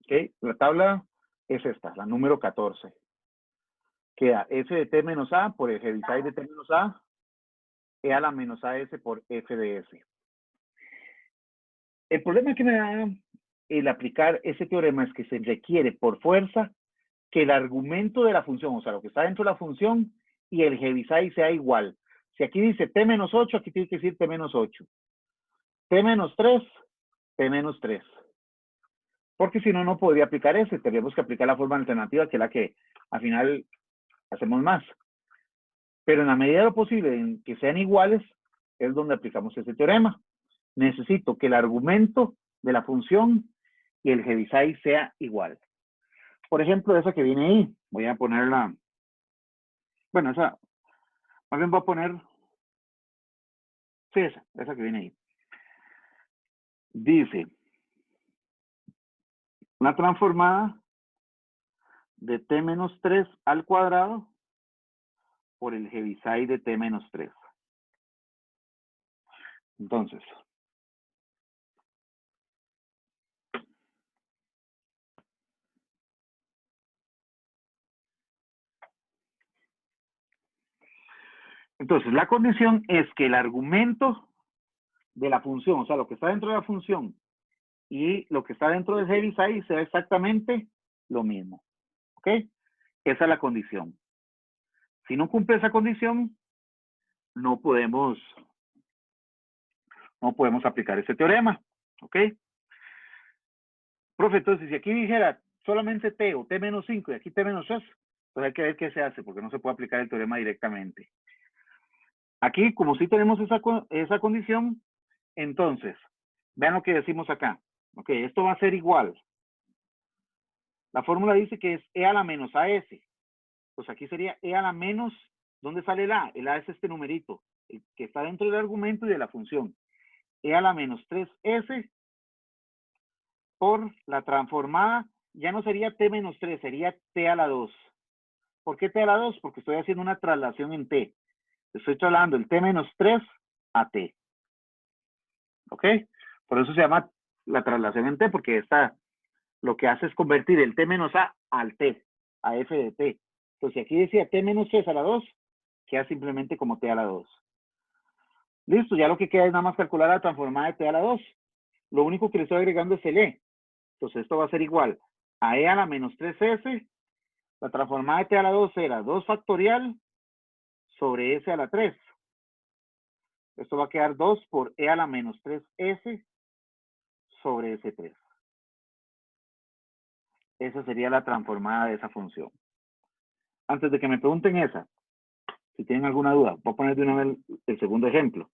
Ok, la tabla es esta, la número 14. Queda f de t menos a por el heaviside de t menos a, e a la menos as por f de s. El problema que me da el aplicar ese teorema es que se requiere por fuerza que el argumento de la función, o sea, lo que está dentro de la función, y el heaviside sea igual. Si aquí dice t menos 8, aquí tiene que decir t menos 8. T menos 3, t menos 3. Porque si no, no podría aplicar ese. Tendríamos que aplicar la forma alternativa, que es la que al final hacemos más. Pero en la medida de lo posible en que sean iguales, es donde aplicamos ese teorema. Necesito que el argumento de la función y el heaviside sea igual. Por ejemplo, esa que viene ahí, voy a ponerla, bueno, esa, más bien voy a poner, sí, esa que viene ahí. Dice, una transformada de t menos 3 al cuadrado por el heaviside de t menos 3. Entonces, la condición es que el argumento de la función, o sea, lo que está dentro de la función y lo que está dentro del heaviside sea exactamente lo mismo. ¿Ok? Esa es la condición. Si no cumple esa condición, no podemos aplicar ese teorema. ¿Ok? Profe, entonces, si aquí dijera solamente t o t menos 5 y aquí t menos 3, pues hay que ver qué se hace, porque no se puede aplicar el teorema directamente. Aquí, como sí tenemos esa condición, entonces, vean lo que decimos acá. Ok, esto va a ser igual. La fórmula dice que es e a la menos as. Pues aquí sería e a la menos, ¿dónde sale el a? El a es este numerito, el que está dentro del argumento y de la función. E a la menos 3s por la transformada, ya no sería t menos 3, sería t a la 2. ¿Por qué t a la 2? Porque estoy haciendo una traslación en t. Estoy trasladando el t menos 3 a t. ¿Ok? Por eso se llama la traslación en t, porque lo que hace es convertir el t menos a al t, a f de t. Entonces, si aquí decía t menos 3 a la 2, queda simplemente como t a la 2. Listo, ya lo que queda es nada más calcular la transformada de t a la 2. Lo único que le estoy agregando es el e. Entonces, esto va a ser igual a e a la menos 3s. La transformada de t a la 2 era 2 factorial sobre s a la 3. Esto va a quedar 2 por e a la menos 3s sobre s3. Esa sería la transformada de esa función. Antes de que me pregunten esa, si tienen alguna duda, voy a poner de una vez el segundo ejemplo.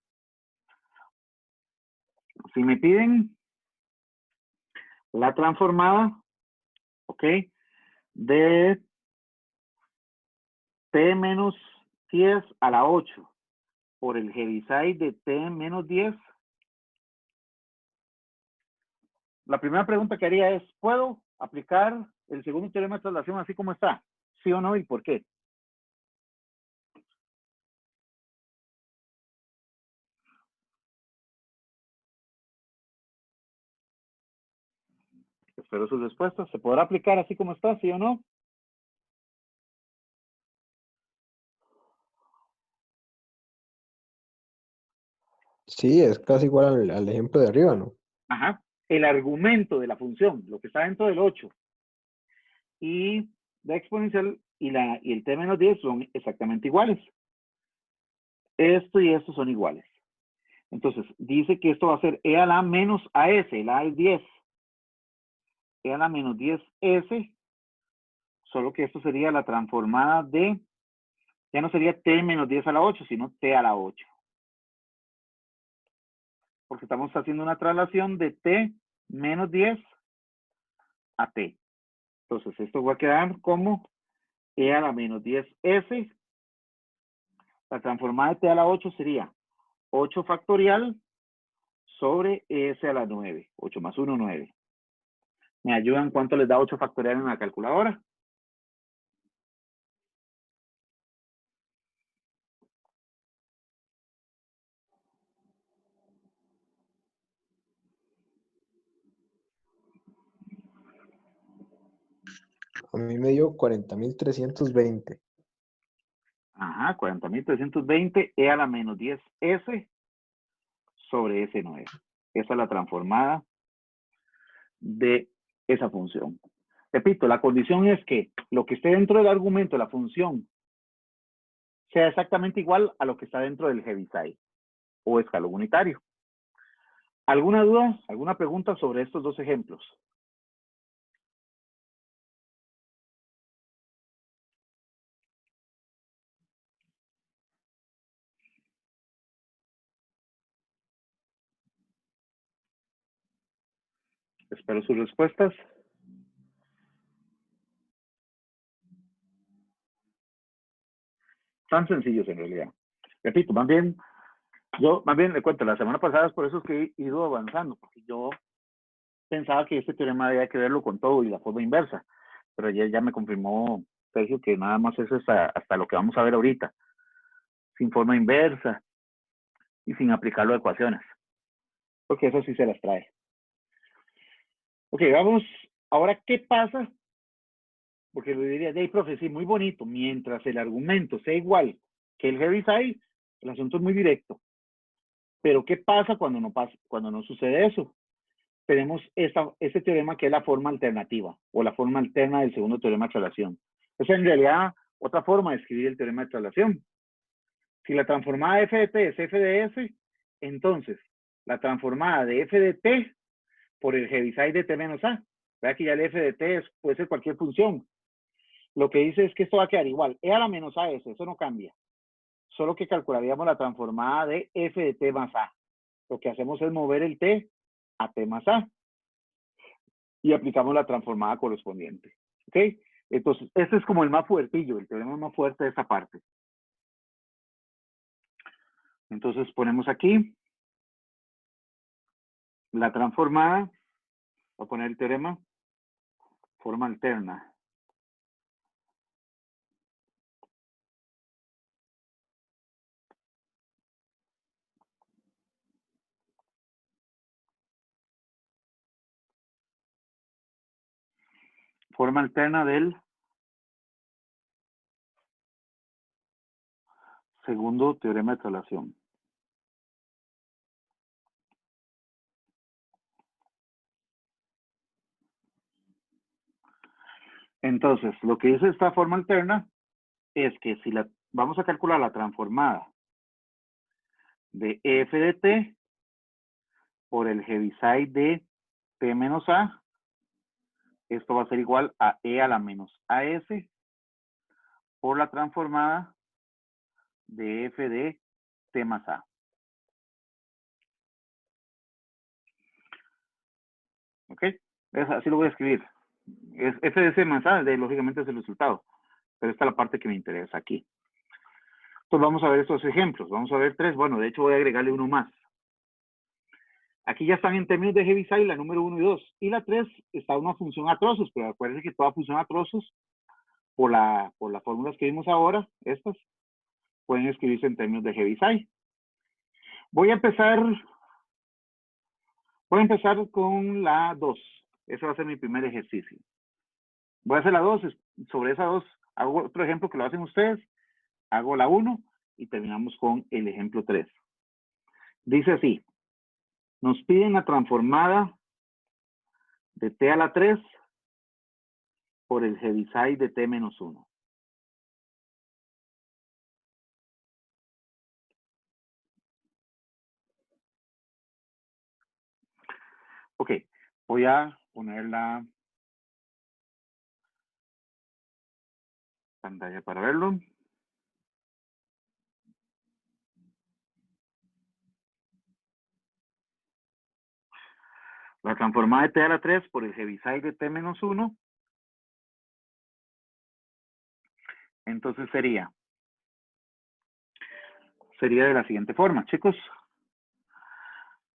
Si me piden la transformada, ¿ok? De t menos 10 a la 8 por el heaviside de t menos 10. La primera pregunta que haría es, ¿puedo aplicar el segundo teorema de traslación así como está? ¿Sí o no? ¿Y por qué? Espero sus respuestas. ¿Se podrá aplicar así como está? ¿Sí o no? Sí, es casi igual al ejemplo de arriba, ¿no? Ajá. el argumento de la función, lo que está dentro del 8, y la exponencial y el t menos 10 son exactamente iguales. Esto y esto son iguales. Entonces, dice que esto va a ser e a la menos as, el a es 10. E a la menos 10s, solo que esto sería la transformada de, ya no sería t menos 10 a la 8, sino t a la 8. Porque estamos haciendo una traslación de t menos 10 a t. Entonces, esto va a quedar como e a la menos 10s. La transformada de t a la 8 sería 8 factorial sobre s a la 9. 8 más 1, 9. ¿Me ayudan cuánto les da 8 factorial en la calculadora? A mí me dio 40.320. Ajá, 40.320 e a la menos 10s sobre S9. Esa es la transformada de esa función. Repito, la condición es que lo que esté dentro del argumento de la función sea exactamente igual a lo que está dentro del Heaviside o escalón unitario. ¿Alguna duda, alguna pregunta sobre estos dos ejemplos? Espero sus respuestas. Tan sencillos en realidad. Repito, más bien le cuento, la semana pasada es por eso que he ido avanzando, porque yo pensaba que este teorema había que verlo con todo y la forma inversa, pero ayer ya me confirmó Sergio que nada más es hasta lo que vamos a ver ahorita, sin forma inversa y sin aplicarlo a ecuaciones, porque eso sí se las trae. Ok, vamos, ahora, ¿qué pasa? Porque lo diría, hey, profe, sí, muy bonito, mientras el argumento sea igual que el Heaviside, el asunto es muy directo. Pero ¿qué pasa cuando no sucede eso? Tenemos este teorema que es la forma alternativa, o la forma alterna del segundo teorema de traslación. Esa es en realidad otra forma de escribir el teorema de traslación. Si la transformada de f de t es f de s, entonces la transformada de f de t por el Heaviside de t menos a. Vea que ya el f de t puede ser cualquier función. Lo que dice es que esto va a quedar igual. E a la menos a s, eso no cambia. Solo que calcularíamos la transformada de f de t más a. Lo que hacemos es mover el t a t más a. Y aplicamos la transformada correspondiente. ¿Ok? Entonces, este es como el más fuertillo, el teorema más fuerte de esta parte. Entonces, ponemos aquí la transformada. Voy a poner el teorema. Forma alterna. Forma alterna del segundo teorema de traslación. Entonces, lo que dice esta forma alterna es que si vamos a calcular la transformada de f de t por el Heaviside de t menos a, esto va a ser igual a e a la menos as por la transformada de f de t más a. ¿Ok? Así lo voy a escribir. Es f de c más a, lógicamente es el resultado. Pero esta es la parte que me interesa aquí. Entonces vamos a ver estos ejemplos. Vamos a ver 3. Bueno, de hecho voy a agregarle uno más. Aquí ya están en términos de Heaviside la número 1 y 2. Y la 3 está una función a trozos, pero acuérdense que toda función a trozos, por las fórmulas que vimos ahora, estas, pueden escribirse en términos de Heaviside. Voy a empezar con la 2. Ese va a ser mi primer ejercicio. Voy a hacer la 2. Sobre esa 2 hago otro ejemplo que lo hacen ustedes. Hago la 1 y terminamos con el ejemplo 3. Dice así. Nos piden la transformada de t a la 3 por el Heaviside de t menos 1. Ok, voy a poner la pantalla para verlo. La transformada de t a la 3 por el Heaviside de t menos 1. Entonces sería de la siguiente forma, chicos.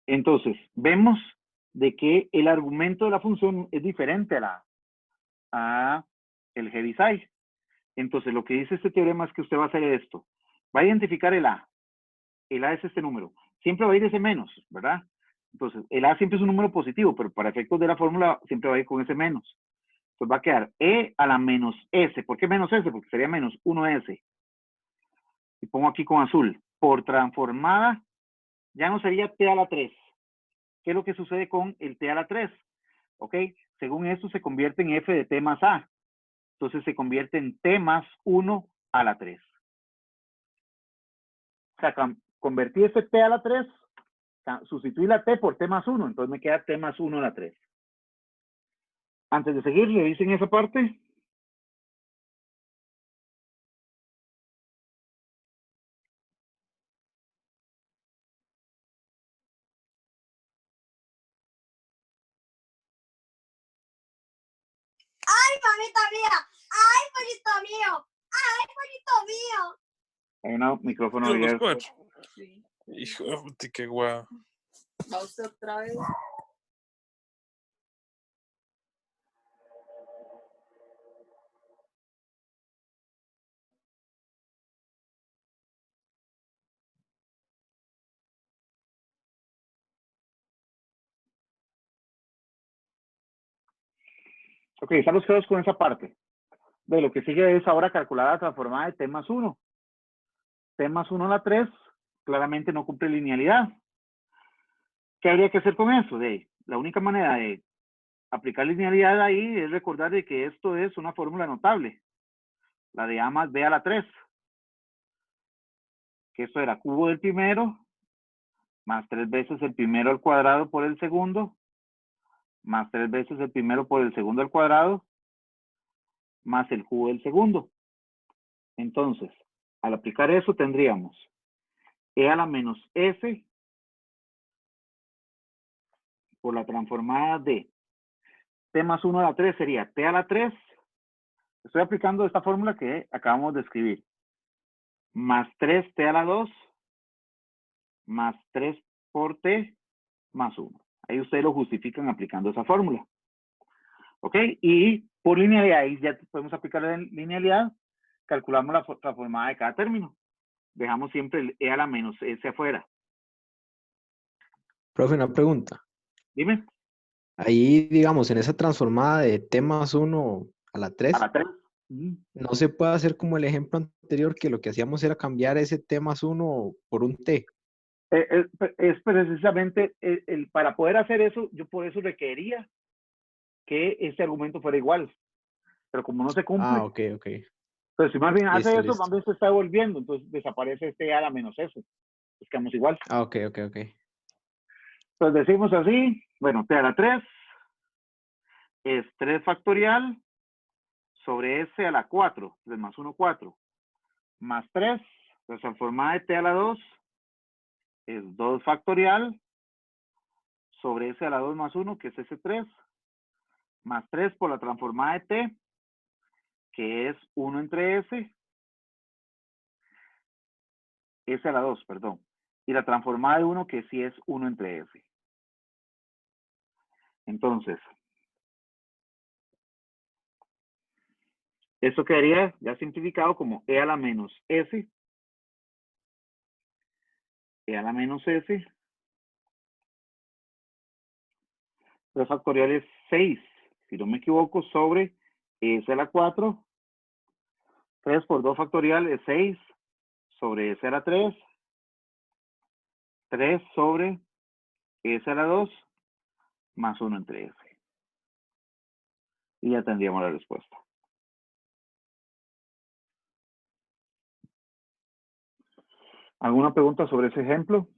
Entonces, vemos de que el argumento de la función es diferente a el Heaviside. Entonces, lo que dice este teorema es que usted va a hacer esto. Va a identificar el A. El A es este número. Siempre va a ir ese menos, ¿verdad? Entonces, el A siempre es un número positivo, pero para efectos de la fórmula siempre va a ir con ese menos. Entonces va a quedar E a la menos S. ¿Por qué menos S? Porque sería menos 1S. Y pongo aquí con azul. Por transformada, ya no sería T a la 3. ¿Qué es lo que sucede con el T a la 3? ¿Ok? Según esto se convierte en F de T más A. Entonces se convierte en T más 1 a la 3. O sea, convertí ese T a la 3, sustituí la T por T más 1, entonces me queda T más 1 a la 3. Antes de seguir, revisen esa parte. ¡Ay, mamita mía! ¡Ay, pollito mío! ¡Ay, pollito mío! Hay un micrófono Yo lo abierto. escucho. Hijo de puta, qué guau. ¿Va usted otra vez? Ok, estamos claros con esa parte. De lo que sigue es ahora calcular la transformada de T más 1. T más 1 a la 3 claramente no cumple linealidad. ¿Qué habría que hacer con eso? La única manera de aplicar linealidad ahí es recordar de que esto es una fórmula notable. La de A más B a la 3. Que esto era cubo del primero, más 3 veces el primero al cuadrado por el segundo, más 3 veces el primero por el segundo al cuadrado, más el cubo del segundo. Entonces, al aplicar eso tendríamos E a la menos S por la transformada de T más 1 a la 3 sería T a la 3. Estoy aplicando esta fórmula que acabamos de escribir. Más 3T a la 2, más 3 por T, más 1. Ahí ustedes lo justifican aplicando esa fórmula. ¿Ok? Y por linealidad, ahí ya podemos aplicar la linealidad, calculamos la transformada de cada término. Dejamos siempre el E a la menos S afuera. Profe, una pregunta. Dime. Ahí, digamos, en esa transformada de T más 1 a la 3, A la 3. no se puede hacer como el ejemplo anterior, que lo que hacíamos era cambiar ese T más 1 por un T. Es precisamente, para poder hacer eso, yo por eso requería que este argumento fuera igual. Pero como no se cumple, Ah, ok. pues si más bien hace Listo, eso, listo. más bien se está devolviendo, entonces desaparece este A a la menos S. Pues quedamos igual. Ah, ok. Entonces decimos así, bueno, T a la 3 es 3 factorial sobre S a la 4, 3 más 1, 4, más 3, la transformada de T a la 2 es 2 factorial sobre S a la 2 más 1, que es S3, más 3 por la transformada de T, que es 1 entre S a la 2, perdón, y la transformada de 1, que sí es 1 entre S. Entonces, esto quedaría ya simplificado como E a la menos S, E a la menos S, 3 factorial es 6, si no me equivoco, sobre S a la 4, 3 por 2 factorial es 6, sobre S a la 3, 3 sobre S a la 2, más 1 entre S. Y ya tendríamos la respuesta. ¿Alguna pregunta sobre ese ejemplo?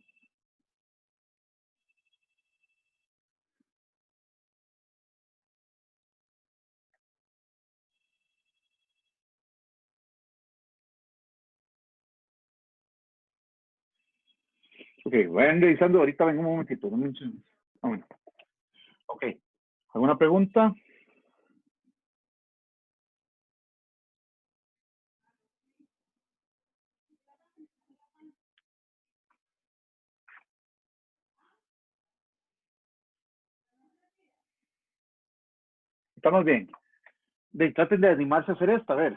Ok, vayan revisando. Ahorita vengo un momentito. No me enseñes. Ah, bueno. Ok. ¿Alguna pregunta? Estamos bien. Traten de animarse a hacer esto. A ver.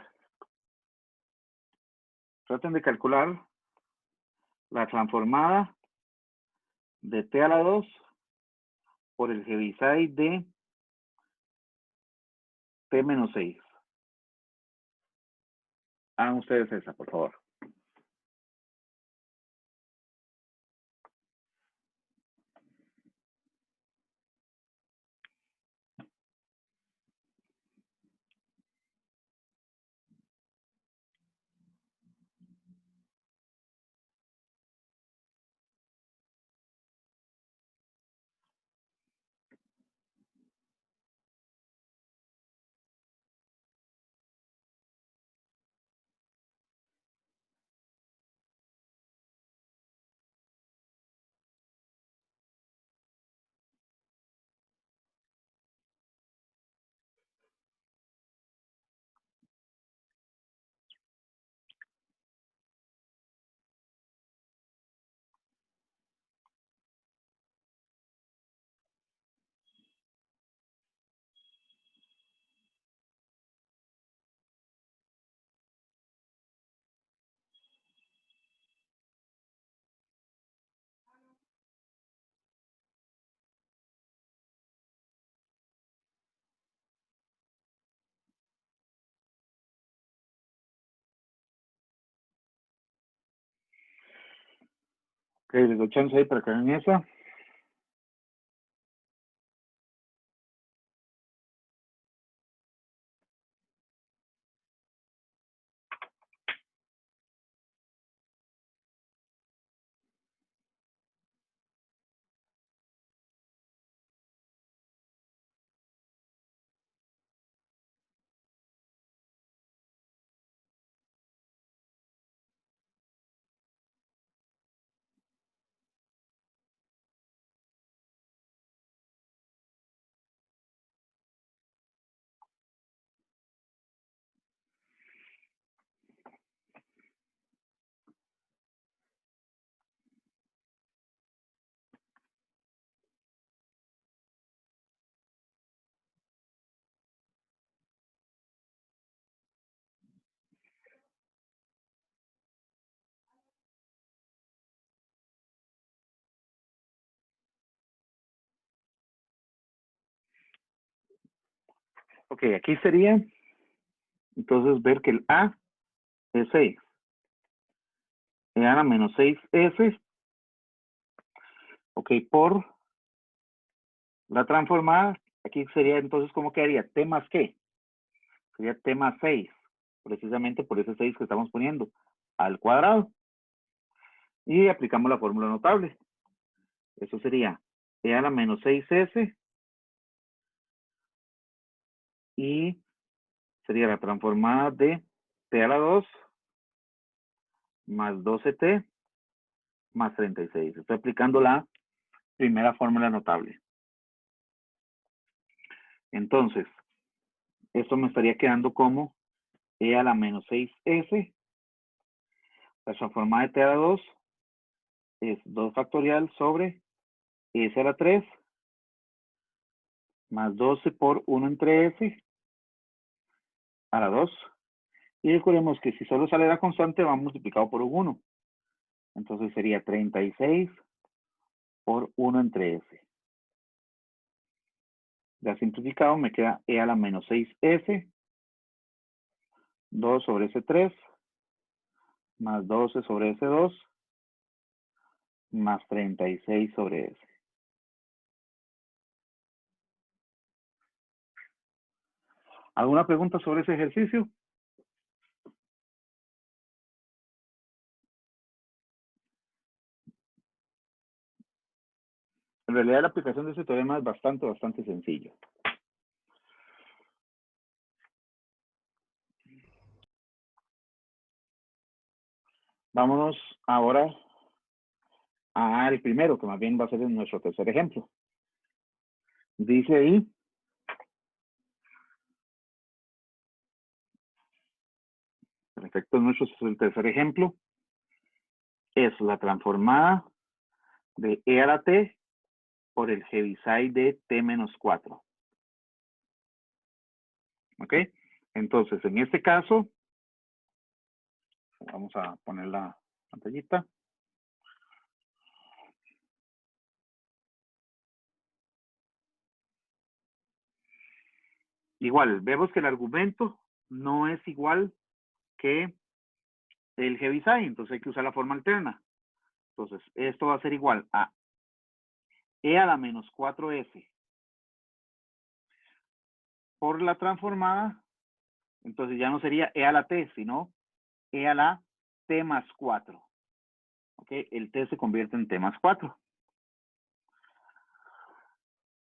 Traten de calcular la transformada de t a la 2 por el Heaviside de t menos 6. Hagan ustedes esa, por favor. Ok, les doy chance ahí para que hagan esa. Ok, aquí sería entonces ver que el A es 6. E a la menos 6S. Ok, por la transformada. Aquí sería entonces, ¿cómo quedaría? T más qué. Sería T más 6. Precisamente por ese 6 que estamos poniendo al cuadrado. Y aplicamos la fórmula notable. Eso sería E a la menos 6S. Y sería la transformada de T a la 2 más 12T más 36. Estoy aplicando la primera fórmula notable. Entonces, esto me estaría quedando como E a la menos 6S. La transformada de T a la 2 es 2 factorial sobre S a la 3 más 12 por 1 entre S a la 2. Y recordemos que si solo sale la constante, va multiplicado por un 1. Entonces sería 36 por 1 entre S. Ya simplificado me queda E a la menos 6S, 2 sobre S3, más 12 sobre S2, más 36 sobre S. ¿Alguna pregunta sobre ese ejercicio? En realidad la aplicación de este teorema es bastante sencillo. Vámonos ahora al primero, que más bien va a ser nuestro tercer ejemplo. Dice ahí, en efecto nuestro es el tercer ejemplo, es la transformada de E a la T por el Heaviside de T menos 4. ¿Ok? Entonces, en este caso, vamos a poner la pantallita. Igual, vemos que el argumento no es igual que el Heaviside, entonces hay que usar la forma alterna. Entonces, esto va a ser igual a E a la menos 4S por la transformada, entonces ya no sería E a la T, sino E a la T más 4. ¿Ok? El T se convierte en T más 4.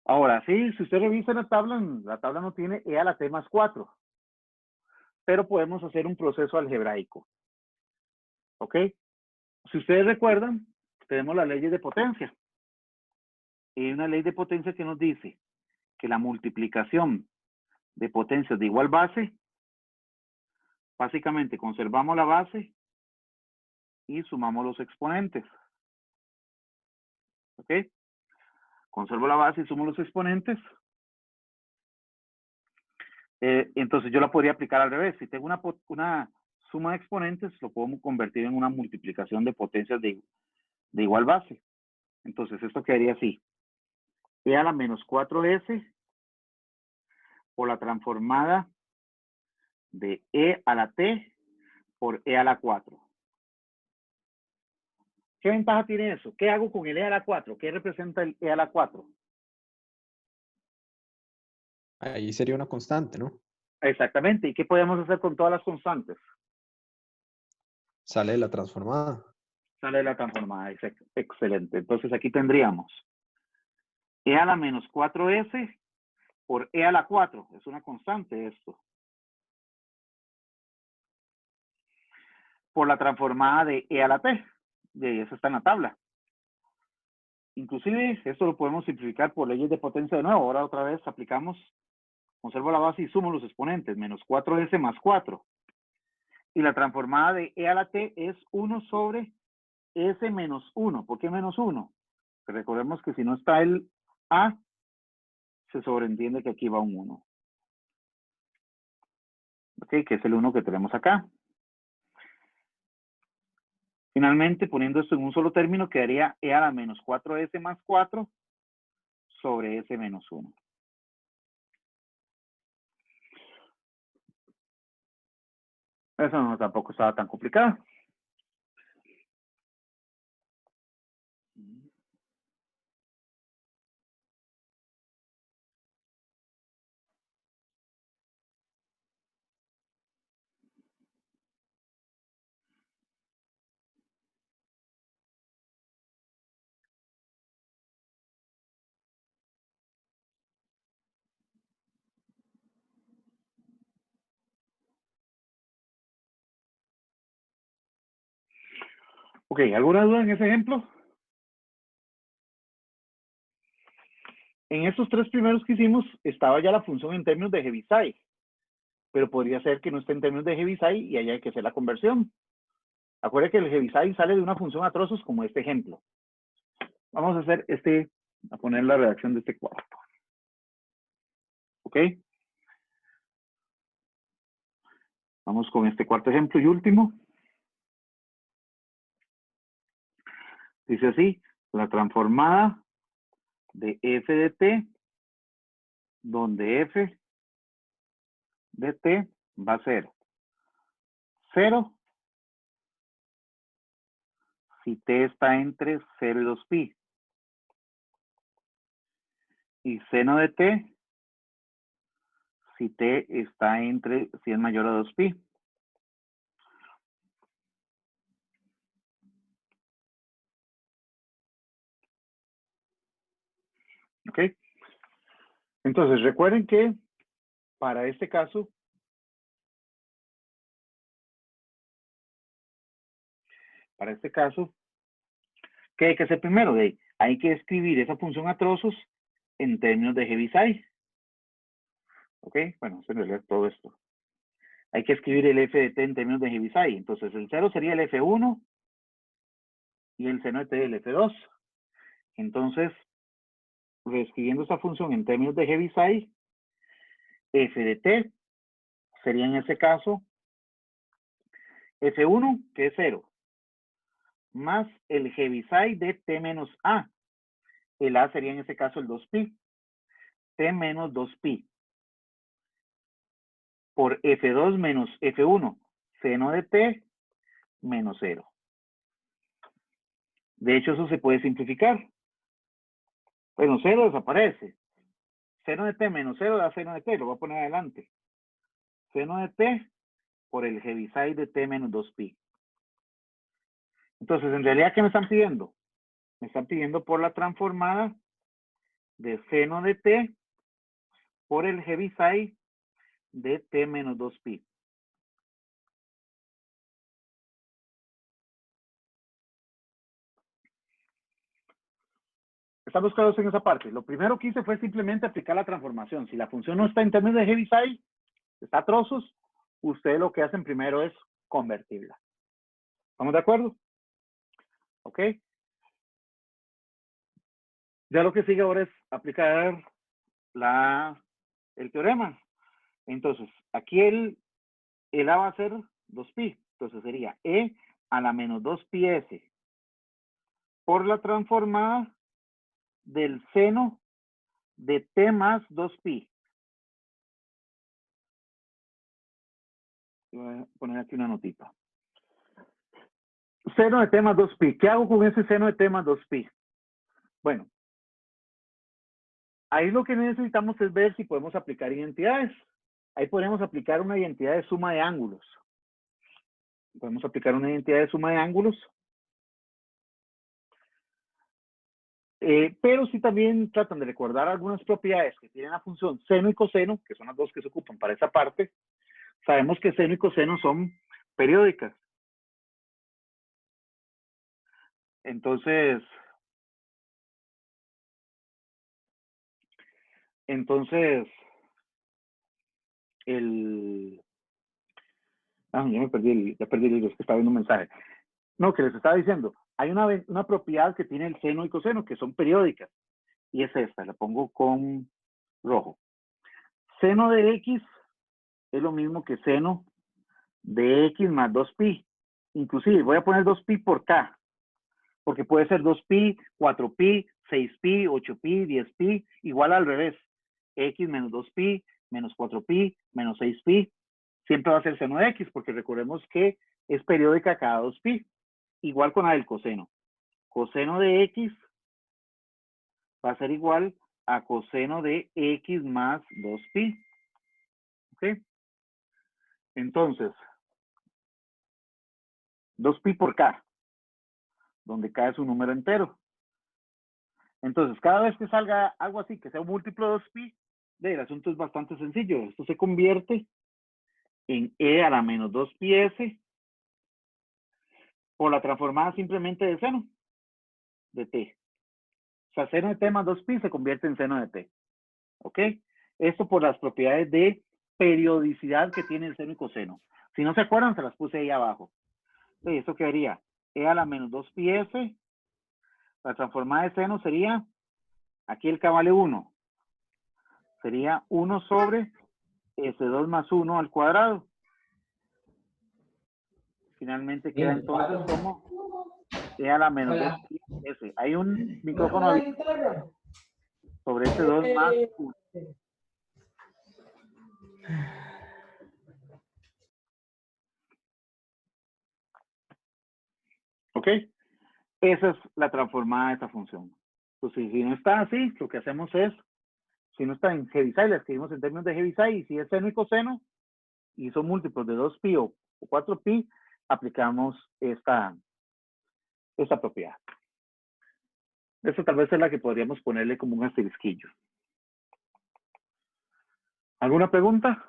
Ahora, sí, si usted revisa la tabla no tiene E a la T más 4. Pero podemos hacer un proceso algebraico. ¿Ok? Si ustedes recuerdan, tenemos las leyes de potencia. Hay una ley de potencia que nos dice que la multiplicación de potencias de igual base, básicamente conservamos la base y sumamos los exponentes. ¿Ok? Conservo la base y sumo los exponentes. Entonces yo la podría aplicar al revés. Si tengo una suma de exponentes, lo puedo convertir en una multiplicación de potencias de igual base. Entonces esto quedaría así. E a la menos 4S por la transformada de E a la T por E a la 4. ¿Qué ventaja tiene eso? ¿Qué hago con el E a la 4? ¿Qué representa el E a la 4? Ahí sería una constante, ¿no? Exactamente. ¿Y qué podemos hacer con todas las constantes? Sale de la transformada. Sale de la transformada. Excelente. Entonces aquí tendríamos E a la menos 4S por E a la 4. Es una constante esto. Por la transformada de E a la T. Y eso está en la tabla. Inclusive, esto lo podemos simplificar por leyes de potencia de nuevo. Ahora otra vez aplicamos, conservo la base y sumo los exponentes. Menos 4S más 4. Y la transformada de E a la T es 1 sobre S menos 1. ¿Por qué menos 1? Pues recordemos que si no está el A, se sobreentiende que aquí va un 1. ¿Ok? Que es el 1 que tenemos acá. Finalmente, poniendo esto en un solo término, quedaría E a la menos 4S más 4 sobre S menos 1. Eso no tampoco estaba tan complicado. Ok, ¿alguna duda en ese ejemplo? En estos tres primeros que hicimos, estaba ya la función en términos de Heaviside. Pero podría ser que no esté en términos de Heaviside y haya que hacer la conversión. Acuérdense que el Heaviside sale de una función a trozos como este ejemplo. Vamos a hacer a poner la redacción de este cuarto. ¿Ok? Vamos con este cuarto ejemplo y último. Dice así, la transformada de f de t, donde f de t va a ser 0 si t está entre 0 y 2pi. Y seno de t, si t está si es mayor a 2pi. ¿Ok? Entonces, recuerden que para este caso, ¿qué hay que hacer primero? Hay que escribir esa función a trozos en términos de Heaviside. ¿Ok? Bueno, en realidad es todo esto. Hay que escribir el f de t en términos de Heaviside. Entonces, el 0 sería el f1 y el seno de t el f2. Entonces, reescribiendo esta función en términos de Heaviside, f de t sería en ese caso f1, que es 0, más el Heaviside de t menos a. El a sería en ese caso el 2pi. T menos 2pi. Por f2 menos f1. Seno de t menos 0. De hecho, eso se puede simplificar. Bueno, 0 desaparece. Seno de t menos 0 da seno de t. Lo voy a poner adelante. Seno de t por el Heaviside de t menos 2pi. Entonces, en realidad, ¿qué me están pidiendo? Me están pidiendo por la transformada de seno de t por el Heaviside de t menos 2pi. Estamos claros en esa parte. Lo primero que hice fue simplemente aplicar la transformación. Si la función no está en términos de Heaviside, está a trozos, ustedes lo que hacen primero es convertirla. ¿Estamos de acuerdo? ¿Ok? Ya lo que sigue ahora es aplicar el teorema. Entonces, aquí el A va a ser 2pi. Entonces sería E a la menos 2pi s por la transformada del seno de t más 2pi. Voy a poner aquí una notita. Seno de t más 2pi. ¿Qué hago con ese seno de t más 2pi? Bueno, ahí lo que necesitamos es ver si podemos aplicar identidades. Ahí podemos aplicar una identidad de suma de ángulos. Podemos aplicar una identidad de suma de ángulos. Pero sí también tratan de recordar algunas propiedades que tienen la función seno y coseno, que son las dos que se ocupan para esa parte. Sabemos que seno y coseno son periódicas. Entonces, ya me perdí ya perdí el libro, es que estaba viendo un mensaje. No, que les estaba diciendo, hay una propiedad que tiene el seno y coseno, que son periódicas. Y es esta, la pongo con rojo. Seno de x es lo mismo que seno de x más 2pi. Inclusive voy a poner 2pi por k, porque puede ser 2pi, 4pi, 6pi, 8pi, 10pi, igual al revés. X menos 2pi, menos 4pi, menos 6pi, siempre va a ser seno de x, porque recordemos que es periódica cada 2pi. Igual con la del coseno. Coseno de x va a ser igual a coseno de x más 2pi. ¿Ok? Entonces, 2pi por k, donde k es un número entero. Entonces, cada vez que salga algo así, que sea un múltiplo de 2pi, el asunto es bastante sencillo. Esto se convierte en e a la menos 2pi s por la transformada simplemente de seno de t. O sea, seno de t más 2pi se convierte en seno de t. ¿Ok? Esto por las propiedades de periodicidad que tiene el seno y coseno. Si no se acuerdan, se las puse ahí abajo. Entonces, esto quedaría e a la menos 2pi s. La transformada de seno sería, aquí el k vale 1. Sería 1 sobre S2 más 1 al cuadrado. Finalmente queda entonces como e a la menos 2pi s. Hay un micrófono abierto sobre S2 más 1. ¿Ok? Esa es la transformada de esta función. Entonces, si no está así, lo que hacemos es Si no está en Heaviside, la escribimos en términos de Heaviside, y si es seno y coseno, y son múltiplos de 2pi o 4pi, aplicamos esta propiedad. Esta tal vez es la que podríamos ponerle como un asterisquillo. ¿Alguna pregunta?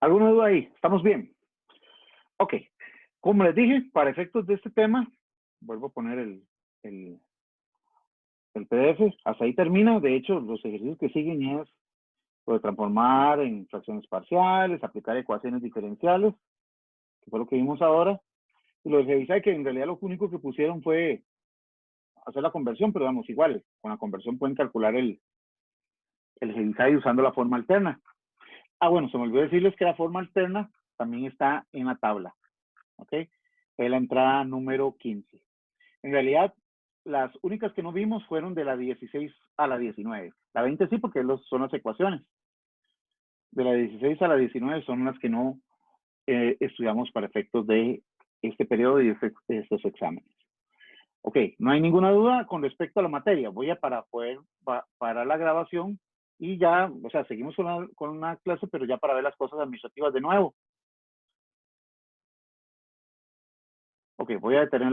¿Alguna duda ahí? ¿Estamos bien? Ok. Como les dije, para efectos de este tema, vuelvo a poner el PDF. Hasta ahí termina. De hecho, los ejercicios que siguen es lo de transformar en fracciones parciales, aplicar ecuaciones diferenciales, que fue lo que vimos ahora. Y lo de Heaviside, que en realidad lo único que pusieron fue hacer la conversión, pero vamos, igual, con la conversión pueden calcular el Heaviside usando la forma alterna. Bueno, se me olvidó decirles que la forma alterna también está en la tabla, ¿ok? Es la entrada número 15. En realidad, las únicas que no vimos fueron de la 16 a la 19. La 20 sí, porque son las ecuaciones. De la 16 a la 19 son las que no estudiamos para efectos de este periodo y de estos exámenes. Ok, no hay ninguna duda con respecto a la materia. Voy a poder parar la grabación y ya, o sea, seguimos con una clase, pero ya para ver las cosas administrativas de nuevo. Ok, voy a detener